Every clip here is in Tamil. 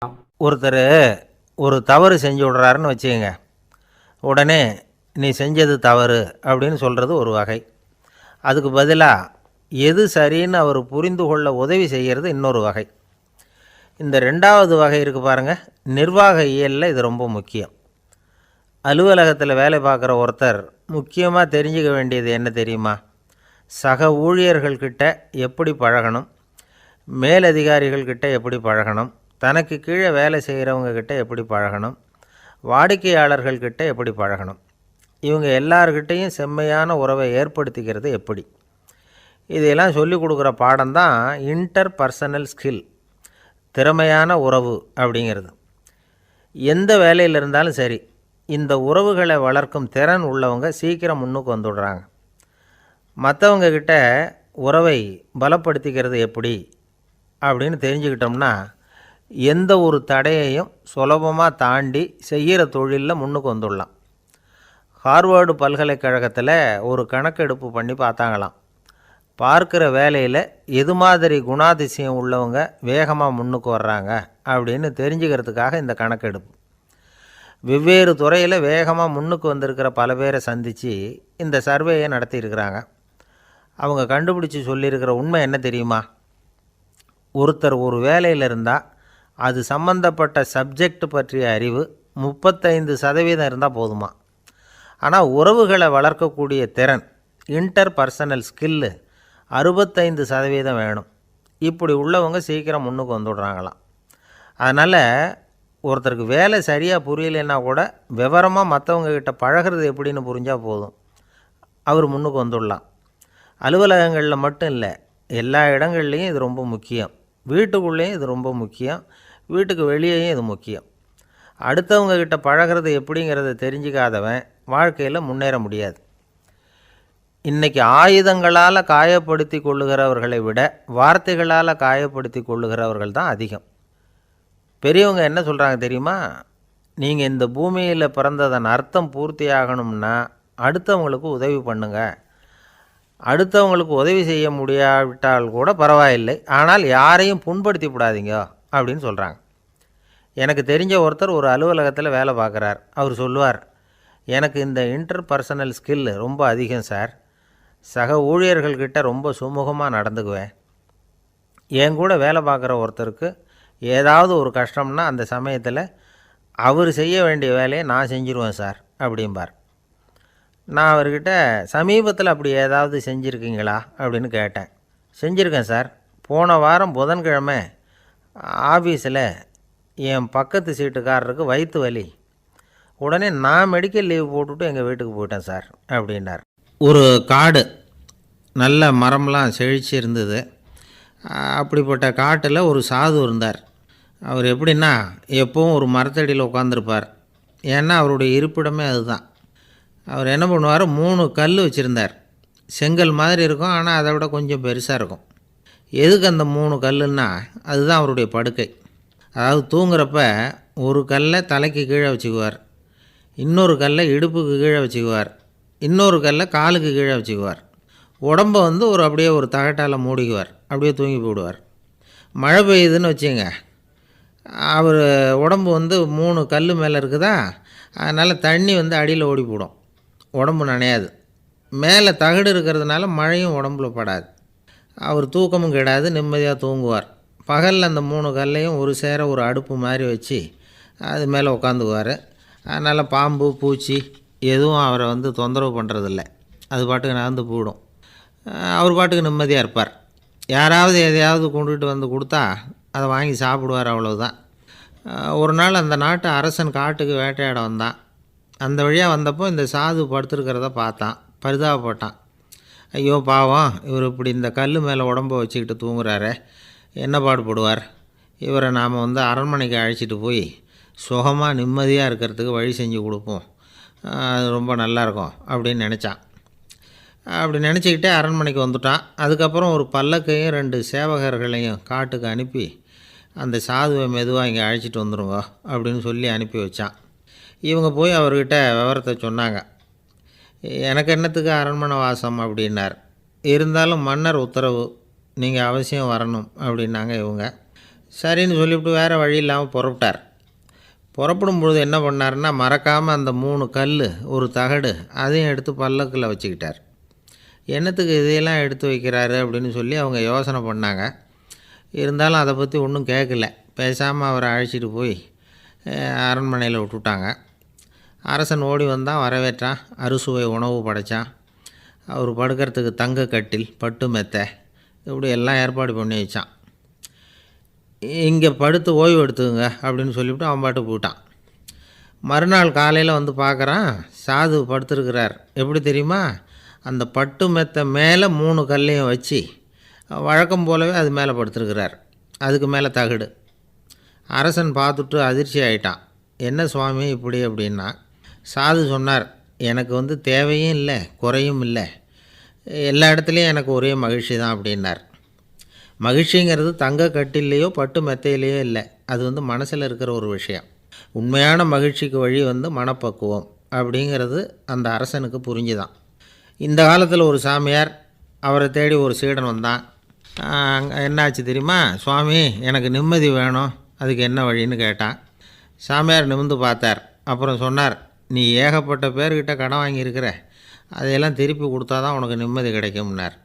ஒருத்தர் ஒரு தவறு செஞ்சு விட்றாருன்னு வச்சுக்கோங்க. உடனே நீ செஞ்சது தவறு அப்படின்னு சொல்கிறது ஒரு வகை. அதுக்கு பதிலாக எது சரின்னு அவர் புரிந்து கொள்ள உதவி செய்கிறது இன்னொரு வகை. இந்த ரெண்டாவது வகை இருக்குது பாருங்கள், நிர்வாக இயலில் இது ரொம்ப முக்கியம். அலுவலகத்தில் வேலை பார்க்குற ஒருத்தர் முக்கியமாக தெரிஞ்சுக்க வேண்டியது என்ன தெரியுமா? சக ஊழியர்கள்கிட்ட எப்படி பழகணும், மேலதிகாரிகள்கிட்ட எப்படி பழகணும், தனக்கு கீழே வேலை செய்கிறவங்கக்கிட்ட எப்படி பழகணும், வாடிக்கையாளர்கள்கிட்ட எப்படி பழகணும், இவங்க எல்லார்கிட்டையும் செம்மையான உறவை ஏற்படுத்திக்கிறது எப்படி, இதையெல்லாம் சொல்லிக் கொடுக்குற பாடம்தான் இன்டர் பர்சனல் ஸ்கில், திறமையான உறவு அப்படிங்கிறது. எந்த வேலையில் இருந்தாலும் சரி, இந்த உறவுகளை வளர்க்கும் திறன் உள்ளவங்க சீக்கிரம் முன்னுக்கு வந்துடுறாங்க. மற்றவங்கக்கிட்ட உறவை பலப்படுத்திக்கிறது எப்படி அப்படின்னு தெரிஞ்சுக்கிட்டோம்னா எந்த ஒரு தடையையும் சுலபமாக தாண்டி செய்கிற தொழிலில் முன்னுக்கு வந்துடலாம். ஹார்வர்டு பல்கலைக்கழகத்தில் ஒரு கணக்கெடுப்பு பண்ணி பார்த்தாங்களாம். பார்க்குற வேலையில் எது மாதிரி குணாதிசயம் உள்ளவங்க வேகமாக முன்னுக்கு வர்றாங்க அப்படின்னு தெரிஞ்சுக்கிறதுக்காக இந்த கணக்கெடுப்பு. வெவ்வேறு துறையில் வேகமாக முன்னுக்கு வந்திருக்கிற பல பேரை சந்தித்து இந்த சர்வேயை நடத்தியிருக்கிறாங்க. அவங்க கண்டுபிடிச்சி சொல்லியிருக்கிற உண்மை என்ன தெரியுமா? ஒருத்தர் ஒரு வேலையில் இருந்தால் அது சம்பந்தப்பட்ட சப்ஜெக்ட் பற்றிய அறிவு 35% இருந்தால் போதுமா. ஆனால் உறவுகளை வளர்க்கக்கூடிய திறன், இன்டர் பர்சனல் ஸ்கில்லு 65% வேணும். இப்படி உள்ளவங்க சீக்கிரம் முன்னுக்கு வந்துடுறாங்களாம். அதனால் ஒருத்தருக்கு வேலை சரியாக புரியலைன்னா கூட விவரமாக மற்றவங்கக்கிட்ட பழகிறது எப்படின்னு புரிஞ்சால் போதும், அவர் முன்னுக்கு வந்துடலாம். அலுவலகங்களில் மட்டும் இல்லை, எல்லா இடங்கள்லேயும் இது ரொம்ப முக்கியம். வீட்டுக்குள்ளேயும் இது ரொம்ப முக்கியம், வீட்டுக்கு வெளியேயும் இது முக்கியம். அடுத்தவங்கக்கிட்ட பழகிறது எப்படிங்கிறத தெரிஞ்சிக்காதவன் வாழ்க்கையில் முன்னேற முடியாது. இன்றைக்கி ஆயுதங்களால் காயப்படுத்தி கொள்ளுகிறவர்களை விட வார்த்தைகளால் காயப்படுத்தி கொள்ளுகிறவர்கள் தான் அதிகம். பெரியவங்க என்ன சொல்கிறாங்க தெரியுமா? நீங்கள் இந்த பூமியில் பிறந்ததன் அர்த்தம் பூர்த்தி ஆகணும்னா அடுத்தவங்களுக்கு உதவி பண்ணுங்கள். அடுத்தவங்களுக்கு உதவி செய்ய முடியாவிட்டால் கூட பரவாயில்லை, ஆனால் யாரையும் புண்படுத்தி விடாதீங்க அப்படின்னு சொல்கிறாங்க. எனக்கு தெரிஞ்ச ஒருத்தர் ஒரு அலுவலகத்தில் வேலை பார்க்குறார். அவர் சொல்லுவார், எனக்கு இந்த இன்டர் பர்சனல் ஸ்கில் ரொம்ப அதிகம் சார். சக ஊழியர்கள்கிட்ட ரொம்ப சுமூகமாக நடந்துக்குவேன். என் கூட வேலை பார்க்குற ஒருத்தருக்கு ஏதாவது ஒரு கஷ்டம்னா அந்த சமயத்தில் அவர் செய்ய வேண்டிய வேலையை நான் செஞ்சுருவேன் சார் அப்படிம்பார். நான் அவர்கிட்ட சமீபத்தில் அப்படி ஏதாவது செஞ்சுருக்கீங்களா அப்படின்னு கேட்டேன். செஞ்சுருக்கேன் சார். போன வாரம் புதன்கிழமை ஆஃபீஸில் என் பக்கத்து சீட்டுக்காரருக்கு வயிற்று வலி. உடனே நான் மெடிக்கல் லீவ் போட்டுவிட்டு எங்கள் வீட்டுக்கு போயிட்டேன் சார் அப்படின்னார். ஒரு காடு, நல்ல மரம்லாம் செழிச்சு இருந்தது. அப்படிப்பட்ட காட்டில் ஒரு சாது இருந்தார். அவர் எப்படின்னா எப்போவும் ஒரு மரத்தடியில் உட்காந்துருப்பார். ஏன்னா அவருடைய இருப்பிடமே அதுதான். அவர் என்ன பண்ணுவார், 3 கல் வச்சுருந்தார். செங்கல் மாதிரி இருக்கும், ஆனால் அதை விட கொஞ்சம் பெருசாக இருக்கும். எதுக்கு அந்த 3 கல்லுன்னா அதுதான் அவருடைய படுக்கை. அதாவது தூங்குறப்ப ஒரு கல்லை தலைக்கு கீழே வச்சுக்குவார், இன்னொரு கல்லை இடுப்புக்கு கீழே வச்சுக்குவார், இன்னொரு கல்லை காலுக்கு கீழே வச்சுக்குவார். உடம்பை ஒரு அப்படியே ஒரு தகட்டால் மூடிக்குவார், அப்படியே தூங்கி போடுவார். மழை பெய்யுதுன்னு வச்சுங்க, அவர் உடம்பு 3 கல் மேலே இருக்குதா, அதனால் தண்ணி அடியில் ஓடி போடும், உடம்பு நனையாது. மேலே தகடு இருக்கிறதுனால மழையும் உடம்புல படாது. அவர் தூக்கமும் கெடாது, நிம்மதியாக தூங்குவார். பகலில் அந்த 3 கல்லையும் ஒரு சேர ஒரு அடுப்பு மாதிரி வச்சு அது மேலே உட்காந்துக்குவார். அதனால் பாம்பு பூச்சி எதுவும் அவரை தொந்தரவு பண்ணுறதில்ல, அது பாட்டுக்கு நடந்து போயிடும். அவர் பாட்டுக்கு நிம்மதியாக இருப்பார். யாராவது எதையாவது கொண்டுகிட்டு கொடுத்தா அதை வாங்கி சாப்பிடுவார், அவ்வளவுதான். ஒரு நாள் அந்த நாட்டு அரசன் காட்டுக்கு வேட்டையாட வந்தான். அந்த வழியாக வந்தப்போ இந்த சாது படுத்துருக்கிறத பார்த்தான், பரிதாபப்பட்டான். ஐயோ பாவம், இவர் இப்படி இந்த கல் மேலே உடம்பை வச்சுக்கிட்டு தூங்குறாரே, என்ன பாடுபடுவார். இவரை நாம் அரண்மனைக்கு அழைச்சிட்டு போய் சுகமாக நிம்மதியாக இருக்கிறதுக்கு வழி செஞ்சு கொடுப்போம், அது ரொம்ப நல்லாயிருக்கும் அப்படின்னு நினச்சான். அப்படி நினச்சிக்கிட்டே அரண்மனைக்கு வந்துட்டான். அதுக்கப்புறம் ஒரு பல்லக்கையும் 2 சேவகர்களையும் காட்டுக்கு அனுப்பி அந்த சாதுவை மெதுவாக இங்கே அழைச்சிட்டு வந்துடுங்க அப்படின்னு சொல்லி அனுப்பி வச்சான். இவங்க போய் அவர்கிட்ட விவரத்தை சொன்னாங்க. எனக்கு என்னத்துக்கு அரண்மனை வாசம் அப்படின்னார். இருந்தாலும் மன்னர் உத்தரவு, நீங்கள் அவசியம் வரணும் அப்படின்னாங்க இவங்க. சரின்னு சொல்லிவிட்டு வேறு வழி இல்லாமல் புறப்பட்டார். புறப்படும் பொழுது என்ன பண்ணாருன்னா, மறக்காமல் அந்த 3 கல், ஒரு தகடு அதையும் எடுத்து பல்லக்கில் வச்சுக்கிட்டார். என்னத்துக்கு இதையெல்லாம் எடுத்து வைக்கிறாரு அப்படின்னு சொல்லி அவங்க யோசனை பண்ணாங்க. இருந்தாலும் அதை பற்றி ஒன்றும் கேட்கல. பேசாமல் அவரை அழைச்சிட்டு போய் அரண்மனையில் விட்டுட்டாங்க. அரசன் ஓடி வந்தான், வரவேற்றான், அறுசுவை உணவு படைத்தான். அவர் படுக்கிறதுக்கு தங்க கட்டில், பட்டு மெத்தை, இப்படி எல்லாம் ஏற்பாடு பண்ணி வச்சான். இங்கே படுத்து ஓய்வு எடுத்துங்க அப்படின்னு சொல்லிவிட்டு அவன் பாட்டு போயிட்டான். மறுநாள் காலையில் வந்து பார்க்குறான், சாது படுத்துருக்கிறார். எப்படி தெரியுமா? அந்த பட்டு மெத்தை மேலே 3 கல்லையும் வச்சு வழக்கம் போலவே அது மேலே படுத்துருக்கிறார். அதுக்கு மேலே தகடு. அரசன் பார்த்துட்டு அதிர்ச்சி ஆகிட்டான். என்ன சுவாமி இப்படி அப்படின்னா, சாது சொன்னார், எனக்கு தேவையும் இல்லை, குறையும் இல்லை, எல்லா இடத்துலையும் எனக்கு ஒரே மகிழ்ச்சி தான் அப்படின்னார். மகிழ்ச்சிங்கிறது தங்க கட்டிலேயோ பட்டு மெத்தையிலேயோ இல்லை, அது மனசில் இருக்கிற ஒரு விஷயம். உண்மையான மகிழ்ச்சிக்கு வழி மனப்பக்குவம் அப்படிங்கிறது அந்த அரசனுக்கு புரிஞ்சுதான். இந்த காலத்தில் ஒரு சாமியார், அவரை தேடி ஒரு சீடன் வந்தான். என்னாச்சு தெரியுமா? சுவாமி, எனக்கு நிம்மதி வேணும், அதுக்கு என்ன வழின்னு கேட்டான். சாமியார் நிமிர்ந்து பார்த்தார். அப்புறம் சொன்னார், நீ ஏகப்பட்ட பேர்கிட்ட கடன் வாங்கியிருக்கிற, அதையெல்லாம் திருப்பி கொடுத்தா தான் உனக்கு நிம்மதி கிடைக்கும்னார்.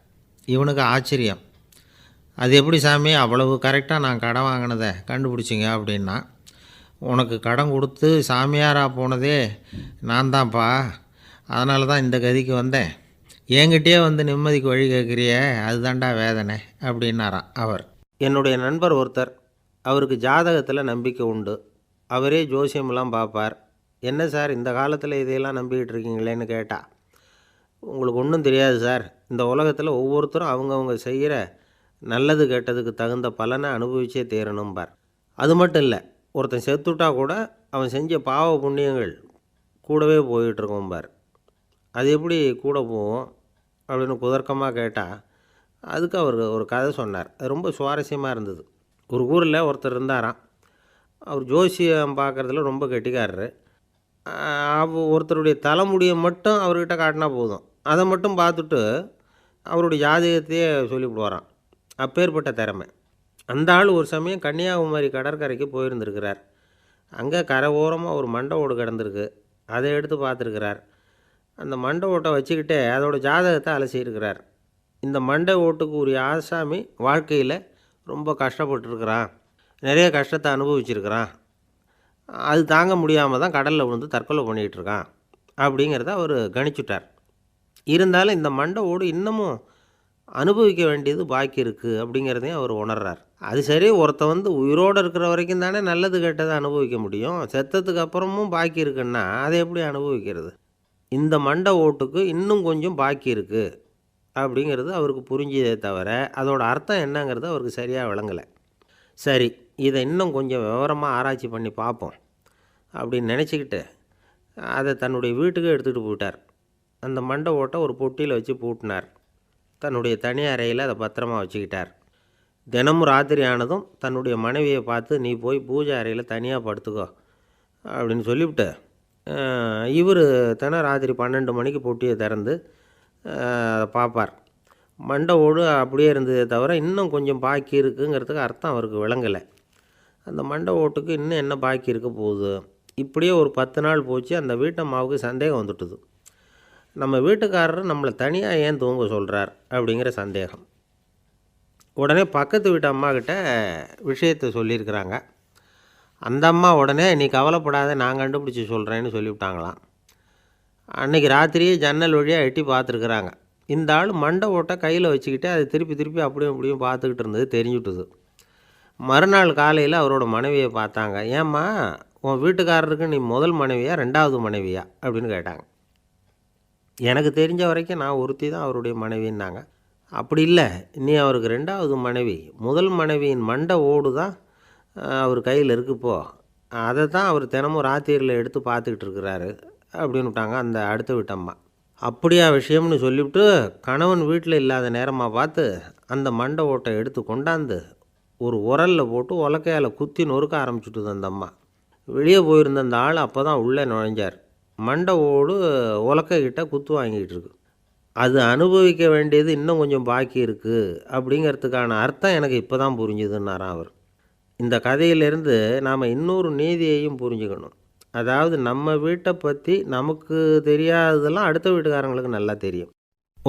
இவனுக்கு ஆச்சரியம். அது எப்படி சாமி, அவ்வளவு கரெக்டாக நான் கடன் வாங்கினதை கண்டுபிடிச்சிங்க அப்படின்னா, உனக்கு கடன் கொடுத்து சாமியாராக போனதே நான் தான்ப்பா, அதனால தான் இந்த கதிக்கு வந்தேன். என்கிட்டயே நிம்மதிக்கு வழி கேட்குறியே, அதுதான்டா வேதனை அப்படின்னாராம் அவர். என்னுடைய நண்பர் ஒருத்தர், அவருக்கு ஜாதகத்தில் நம்பிக்கை உண்டு. அவரே ஜோசியமெல்லாம் பார்ப்பார். என்ன சார் இந்த காலத்தில் இதையெல்லாம் நம்பிக்கிட்டு இருக்கீங்களேன்னு கேட்டால், உங்களுக்கு ஒன்றும் தெரியாது சார், இந்த உலகத்தில் ஒவ்வொருத்தரும் அவங்கவுங்க செய்கிற நல்லது கெட்டதுக்கு தகுந்த பலனை அனுபவிச்சே தீரணும்பார். அது மட்டும் இல்லை, ஒருத்தன் செத்துட்டா கூட அவன் செஞ்ச பாவ புண்ணியங்கள் கூடவே போயிட்டுருக்கோம்பார். அது எப்படி கூட போவோம் அப்படின்னு குதர்க்கமாக கேட்டால், அதுக்கு அவர் ஒரு கதை சொன்னார். அது ரொம்ப சுவாரஸ்யமாக இருந்தது. ஒரு ஊரில் ஒருத்தர் இருந்தாராம். அவர் ஜோசியம் பார்க்குறதுல ரொம்ப கெட்டிக்காரரு. ஒருத்தருடைய தலைமுடியை மட்டும் அவர்கிட்ட காட்டினா போதும், அதை மட்டும் பார்த்துட்டு அவருடைய ஜாதகத்தையே சொல்லிவிடுவாராம். அப்பேற்பட்ட திறமை. அந்த ஆள் ஒரு சமயம் கன்னியாகுமரி கடற்கரைக்கு போயிருந்துருக்கிறார். அங்கே கரை ஓரமாக ஒரு மண்டை ஓடு கிடந்திருக்கு. அதை எடுத்து பார்த்துருக்கிறார். அந்த மண்டை ஓட்டை வச்சுக்கிட்டே அதோட ஜாதகத்தை அலசியிருக்கிறார். இந்த மண்டை ஓட்டுக்கு உரிய ஆசாமி வாழ்க்கையில் ரொம்ப கஷ்டப்பட்டுருக்கிறான், நிறைய கஷ்டத்தை அனுபவிச்சிருக்கிறான், அது தாங்க முடியாமல் தான் கடலில் விழுந்து தற்கொலை பண்ணிகிட்ருக்கான் அப்படிங்கிறத அவர் கணிச்சுட்டார். இருந்தாலும் இந்த மண்டை ஓடு இன்னமும் அனுபவிக்க வேண்டியது பாக்கி இருக்குது அப்படிங்கிறதையும் அவர் உணர்றார். அது சரி, ஒருத்தன் உயிரோடு இருக்கிற வரைக்கும் தானே நல்லது கெட்டதை அனுபவிக்க முடியும். செத்ததுக்கு அப்புறமும் பாக்கி இருக்குன்னா அதை எப்படி அனுபவிக்கிறது? இந்த மண்டை ஓட்டுக்கு இன்னும் கொஞ்சம் பாக்கி இருக்குது அப்படிங்கிறது அவருக்கு புரிஞ்சதே தவிர அதோட அர்த்தம் என்னங்கிறது அவருக்கு சரியாக விளங்கலை. சரி, இதை இன்னும் கொஞ்சம் விவரமாக ஆராய்ச்சி பண்ணி பார்ப்போம் அப்படின்னு நினச்சிக்கிட்டு அதை தன்னுடைய வீட்டுக்கு எடுத்துகிட்டு போயிட்டார். அந்த மண்டை ஓட்டை ஒரு பொட்டியில் வச்சு பூட்டினார். தன்னுடைய தனி அறையில் அதை பத்திரமாக வச்சுக்கிட்டார். தினமும் ராத்திரி ஆனதும் தன்னுடைய மனைவியை பார்த்து, நீ போய் பூஜை அறையில் தனியாக படுத்துக்கோ அப்படின்னு சொல்லிவிட்டு, இவர் ராத்திரி 12 மணிக்கு பொட்டியை திறந்து அதை பார்ப்பார். மண்டை ஓடு அப்படியே இருந்ததே தவிர இன்னும் கொஞ்சம் பாக்கி இருக்குங்கிறதுக்கு அர்த்தம் அவருக்கு விளங்கலை. அந்த மண்டை ஓட்டுக்கு இன்னும் என்ன பாக்கி இருக்க போகுது? இப்படியே ஒரு 10 நாள் போச்சு. அந்த வீட்டம்மாவுக்கு சந்தேகம் வந்துட்டுது. நம்ம வீட்டுக்காரர் நம்மளை தனியாக ஏன் தூங்க சொல்கிறார் அப்படிங்கிற சந்தேகம். உடனே பக்கத்து வீட்டு அம்மாக்கிட்ட விஷயத்தை சொல்லியிருக்கிறாங்க. அந்த அம்மா உடனே, நீ கவலைப்படாத, நான் கண்டுபிடிச்சி சொல்கிறேன்னு சொல்லிவிட்டாங்களாம். அன்றைக்கி ராத்திரியே ஜன்னல் வழியாக எட்டி பார்த்துருக்குறாங்க. இந்த ஆள் மண்டை ஓட்டை கையில் வச்சுக்கிட்டு அதை திருப்பி திருப்பி அப்படியும் அப்படியும் பார்த்துக்கிட்டு இருந்தது தெரிஞ்சுட்டுது. மறுநாள் காலையில் அவரோட மனைவியை பார்த்தாங்க. ஏம்மா, உன் வீட்டுக்காரருக்கு நீ முதல் மனைவியா 2வது மனைவியா அப்படின்னு கேட்டாங்க. எனக்கு தெரிஞ்ச வரைக்கும் நான் ஒருத்தி தான் அவருடைய மனைவின்னாங்க. அப்படி இல்லை, நீ அவருக்கு 2வது மனைவி. முதல் மனைவியின் மண்டை ஓடு தான் அவர் கையில் இருக்குப்போ, அதை தான் அவர் தினமும் ராத்திரியில் எடுத்து பார்த்துக்கிட்டு இருக்கிறாரு அப்படின்னு விட்டாங்க அந்த அடுத்த வீட்டம்மா. அப்படியா விஷயம்னு சொல்லிவிட்டு கணவன் வீட்டில் இல்லாத நேரமாக பார்த்து அந்த மண்டை ஓட்டை எடுத்து கொண்டாந்து ஒரு உரலில் போட்டு உலக்கையால் குத்தி நொறுக்க ஆரம்பிச்சுட்டுது அந்த அம்மா. வெளியே போயிருந்த அந்த ஆள் அப்போ தான் உள்ளே நுழைஞ்சார். மண்டை ஓடு உலக்கைக்கிட்ட குத்து வாங்கிட்டு இருக்கு. அது அனுபவிக்க வேண்டியது இன்னும் கொஞ்சம் பாக்கி இருக்குது அப்படிங்கிறதுக்கான அர்த்தம் எனக்கு இப்போ தான் புரிஞ்சுதுன்னாராம் அவர். இந்த கதையிலிருந்து நாம் இன்னொரு நீதியையும் புரிஞ்சுக்கணும். அதாவது நம்ம வீட்டை பற்றி நமக்கு தெரியாததெல்லாம் அடுத்த வீட்டுக்காரங்களுக்கு நல்லா தெரியும்.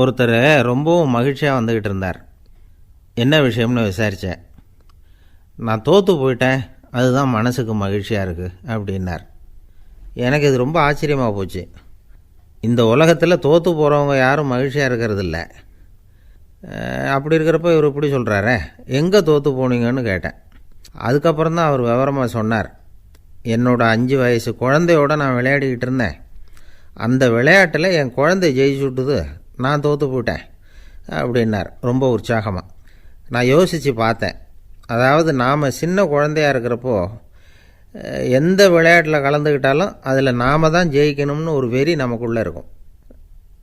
ஒருத்தர் ரொம்பவும் மகிழ்ச்சியாக வந்துக்கிட்டு இருந்தார். என்ன விஷயம்னு விசாரித்தேன். நான் தோற்று போயிட்டேன், அதுதான் மனசுக்கு மகிழ்ச்சியாக இருக்குது அப்படின்னார். எனக்கு இது ரொம்ப ஆச்சரியமாக போச்சு. இந்த உலகத்தில் தோற்று போகிறவங்க யாரும் மகிழ்ச்சியாக இருக்கிறதில்ல. அப்படி இருக்கிறப்ப இவர் இப்படி சொல்கிறாரே, எங்கே தோற்று போனீங்கன்னு கேட்டேன். அதுக்கப்புறம் தான் அவர் விவரமாக சொன்னார். என்னோட 5 வயசு குழந்தையோடு நான் விளையாடிக்கிட்டு இருந்தேன். அந்த விளையாட்டில் என் குழந்தை ஜெயிச்சுட்டுது, நான் தோற்று போயிட்டேன் அப்படின்னார் ரொம்ப உற்சாகமாக. நான் யோசித்து பார்த்தேன். அதாவது நாம் சின்ன குழந்தையாக இருக்கிறப்போ எந்த விளையாட்டில் கலந்துக்கிட்டாலும் அதில் நாம் தான் ஜெயிக்கணும்னு ஒரு வெறி நமக்குள்ளே இருக்கும்.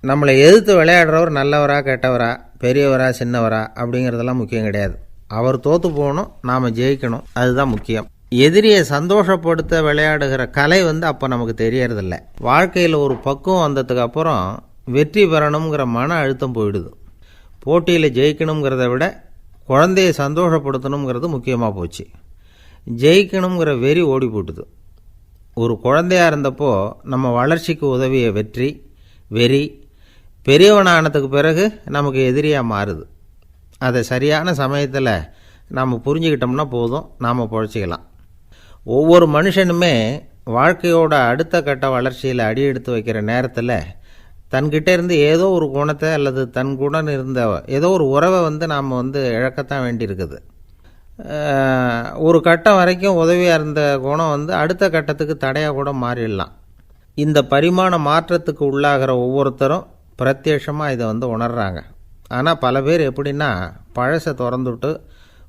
நம்மளை எதிர்த்து விளையாடுறவர் நல்லவரா கெட்டவரா, பெரியவரா சின்னவரா அப்படிங்கிறதெல்லாம் முக்கியம் கிடையாது. அவர் தோற்று போகணும், நாம் ஜெயிக்கணும், அதுதான் முக்கியம். எதிரியை சந்தோஷப்படுத்த விளையாடுகிற கலை அப்போ நமக்கு தெரியறதில்ல. வாழ்க்கையில் ஒரு பக்குவம் வந்ததுக்கு அப்புறம் வெற்றி பெறணுங்கிற மன அழுத்தம் போயிடுது. போட்டியில் ஜெயிக்கணுங்கிறத விட குழந்தையை சந்தோஷப்படுத்தணுங்கிறது முக்கியமாக போச்சு. ஜெயிக்கணுங்கிற வெறி ஓடி போட்டுது. ஒரு குழந்தையாக இருந்தப்போ நம்ம வளர்ச்சிக்கு உதவிய வெறி பெரியவனானதுக்கு பிறகு நமக்கு எதிரியாக மாறுது. அதை சரியான சமயத்தில் நாம் புரிஞ்சுக்கிட்டோம்னா போதும், நாம் பொழைச்சிக்கலாம். ஒவ்வொரு மனுஷனுமே வாழ்க்கையோட அடுத்த கட்ட வளர்ச்சியில் அடி எடுத்து வைக்கிற நேரத்தில் தன்கிட்ட இருந்து ஏதோ ஒரு குணத்தை அல்லது தன் குணம் இருந்த ஏதோ ஒரு உறவை நாம் இழக்கத்தான் வேண்டியிருக்குது. ஒரு கட்டம் வரைக்கும் உதவியாக இருந்த குணம் அடுத்த கட்டத்துக்கு தடையாக கூட மாறிடலாம். இந்த பரிமாண மாற்றத்துக்கு உள்ளாகிற ஒவ்வொருத்தரும் பிரத்யட்சமாக இதை உணர்கிறாங்க. ஆனால் பல பேர் எப்படின்னா பழசை திறந்துவிட்டு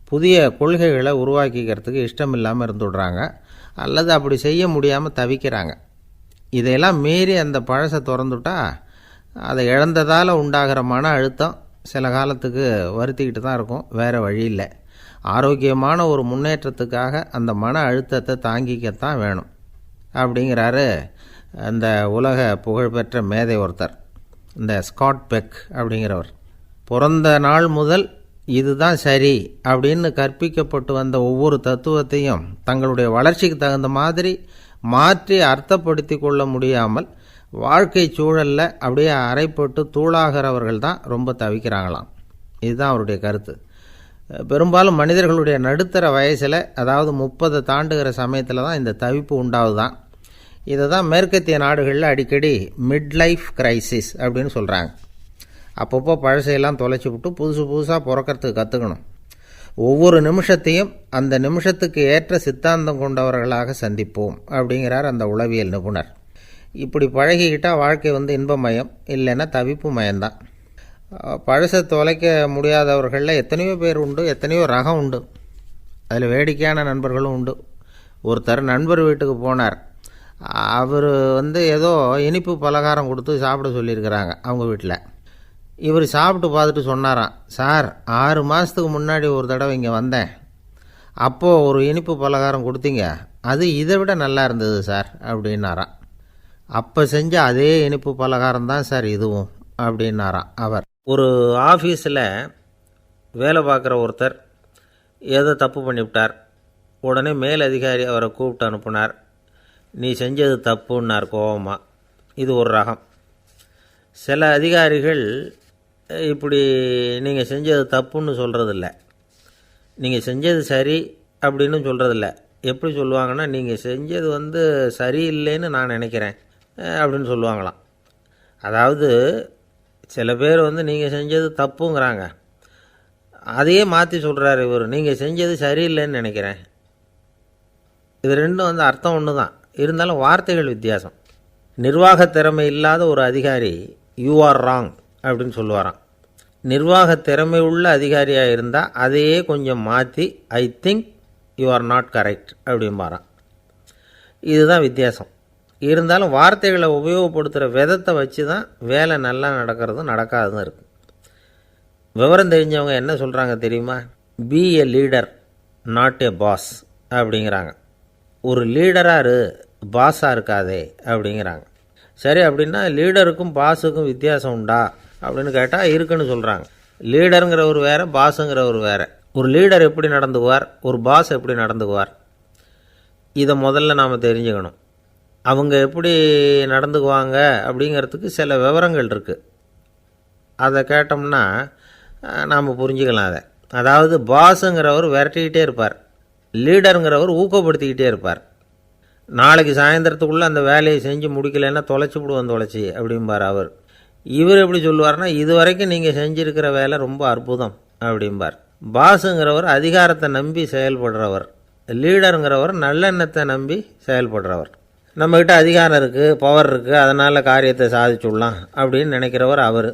புதிய கொள்கைகளை உருவாக்கிக்கிறதுக்கு இஷ்டம் இல்லாமல் இருந்துவிடுறாங்க, அல்லது அப்படி செய்ய முடியாமல் தவிக்கிறாங்க. இதையெல்லாம் மீறி அந்த பழசை திறந்துவிட்டா அதை இழந்ததால் உண்டாகிற மன அழுத்தம் சில காலத்துக்கு வருத்திக்கிட்டு தான் இருக்கும், வேறு வழி இல்லை. ஆரோக்கியமான ஒரு முன்னேற்றத்துக்காக அந்த மன அழுத்தத்தை தாங்கிக்கத்தான் வேணும் அப்படிங்கிறாரு அந்த உலக புகழ்பெற்ற மேதை ஒருத்தர், இந்த ஸ்காட் பெக் அப்படிங்கிறவர். பிறந்த நாள் முதல் இதுதான் சரி அப்படின்னு கற்பிக்கப்பட்டு வந்த ஒவ்வொரு தத்துவத்தையும் தங்களுடைய வளர்ச்சிக்கு தகுந்த மாதிரி மாற்றி அர்த்தப்படுத்தி கொள்ள முடியாமல் வாழ்க்கை சூழலில் அப்படியே அரைப்பட்டு தூளாகிறவர்கள் தான் ரொம்ப தவிக்கிறாங்களாம். இதுதான் அவருடைய கருத்து. பெரும்பாலும் மனிதர்களுடைய நடுத்தர வயசில், அதாவது 30 தாண்டுகிற சமயத்தில் தான் இந்த தவிப்பு உண்டாகுதான். இதை தான் மேற்கத்திய நாடுகளில் அடிக்கடி மிட் லைஃப் கிரைசிஸ் அப்படின்னு சொல்கிறாங்க. அப்பப்போ பழசையெல்லாம் தொலைச்சி விட்டு புதுசாக பிறக்கிறதுக்கு கற்றுக்கணும். ஒவ்வொரு நிமிஷத்தையும் அந்த நிமிஷத்துக்கு ஏற்ற சித்தாந்தம் கொண்டவர்களாக சந்திப்போம் அப்படிங்கிறார் அந்த உளவியல் நிபுணர். இப்படி பழகிக்கிட்டால் வாழ்க்கை இன்பமயம், இல்லைன்னா தவிப்பு மயம்தான். பழசை தொலைக்க முடியாதவர்களில் எத்தனையோ பேர் உண்டு, எத்தனையோ ரகம் உண்டு. அதில் வேடிக்கையான நண்பர்களும் உண்டு. ஒருத்தர் நண்பர் வீட்டுக்கு போனார். அவர் ஏதோ இனிப்பு பலகாரம் கொடுத்து சாப்பிட சொல்லியிருக்கிறாங்க அவங்க வீட்டில். இவர் சாப்பிட்டு பார்த்துட்டு சொன்னாராம், சார் 6 மாதத்துக்கு முன்னாடி ஒரு தடவை இங்கே வந்தேன், அப்போது ஒரு இனிப்பு பலகாரம் கொடுத்தீங்க, அது இதை விட நல்லா இருந்தது சார் அப்படின்னாராம். அப்போ செஞ்ச அதே இனிப்பு பலகாரம் தான் சார் இதுவும் அப்படின்னாராம் அவர். ஒரு ஆஃபீஸில் வேலை பார்க்குற ஒருத்தர் ஏதோ தப்பு பண்ணிவிட்டார். உடனே மேலதிகாரி அவரை கூப்பிட்டு அனுப்புனார். நீ செஞ்சது தப்புன்னார் கோபமாக. இது ஒரு ரகம். சில அதிகாரிகள் இப்படி நீங்கள் செஞ்சது தப்புன்னு சொல்கிறதில்ல, நீங்கள் செஞ்சது சரி அப்படின்னு சொல்கிறதில்ல. எப்படி சொல்லுவாங்கன்னா, நீங்கள் செஞ்சது சரியில்லைன்னு நான் நினைக்கிறேன் அப்படின்னு சொல்லுவாங்களாம். அதாவது சில பேர் நீங்கள் செஞ்சது தப்புங்கிறாங்க, அதையே மாற்றி சொல்கிறாரு இவர், நீங்கள் செஞ்சது சரியில்லைன்னு நினைக்கிறேன். இது ரெண்டும் அர்த்தம் ஒன்று தான், இருந்தாலும் வார்த்தைகள் வித்தியாசம். நிர்வாக திறமை இல்லாத ஒரு அதிகாரி யூ ஆர் ராங் அப்படின்னு சொல்லுவாராம். நிர்வாக திறமை உள்ள அதிகாரியாக இருந்தால் அதையே கொஞ்சம் மாற்றி I think you are not correct அப்படிம்பாரான். இதுதான் வித்தியாசம். இருந்தாலும் வார்த்தைகளை உபயோகப்படுத்துகிற விதத்தை வச்சு தான் வேலை நல்லா நடக்கிறதும் நடக்காததும் இருக்குது. விவரம் தெரிஞ்சவங்க என்ன சொல்கிறாங்க தெரியுமா? Be a leader not a boss அப்படிங்கிறாங்க. ஒரு லீடராக பாஸாக இருக்காதே அப்படிங்கிறாங்க. சரி, அப்படின்னா லீடருக்கும் பாஸுக்கும் வித்தியாசம் உண்டா அப்படின்னு கேட்டால் இருக்குன்னு சொல்கிறாங்க. லீடருங்கிறவர் வேறு, பாஸுங்கிறவர் வேறு. ஒரு லீடர் எப்படி நடந்துக்குவார், ஒரு பாஸ் எப்படி நடந்துக்குவார், இதை முதல்ல நாம் தெரிஞ்சுக்கணும். அவங்க எப்படி நடந்துக்குவாங்க அப்படிங்கிறதுக்கு சில விவரங்கள் இருக்குது. அதை கேட்டோம்னா நாம் புரிஞ்சுக்கலாம் அதை. அதாவது பாஸுங்கிறவர் விரட்டிக்கிட்டே இருப்பார், லீடருங்கிறவர் ஊக்கப்படுத்திக்கிட்டே இருப்பார். நாளைக்கு சாயந்தரத்துக்குள்ளே அந்த வேலையை செஞ்சு முடிக்கலைன்னா தொலைச்சி விடுவோம் தொலைச்சி அப்படிம்பார் அவர். இவர் எப்படி சொல்லுவார்னா, இது வரைக்கும் நீங்கள் செஞ்சுருக்கிற வேலை ரொம்ப அற்புதம் அப்படிம்பார். பாஸுங்கிறவர் அதிகாரத்தை நம்பி செயல்படுறவர், லீடருங்கிறவர் நல்லெண்ணத்தை நம்பி செயல்படுறவர். நம்மக்கிட்ட அதிகாரம் இருக்குது, பவர் இருக்குது, அதனால் காரியத்தை சாதிச்சுடலாம் அப்படின்னு நினைக்கிறவர் அவர்.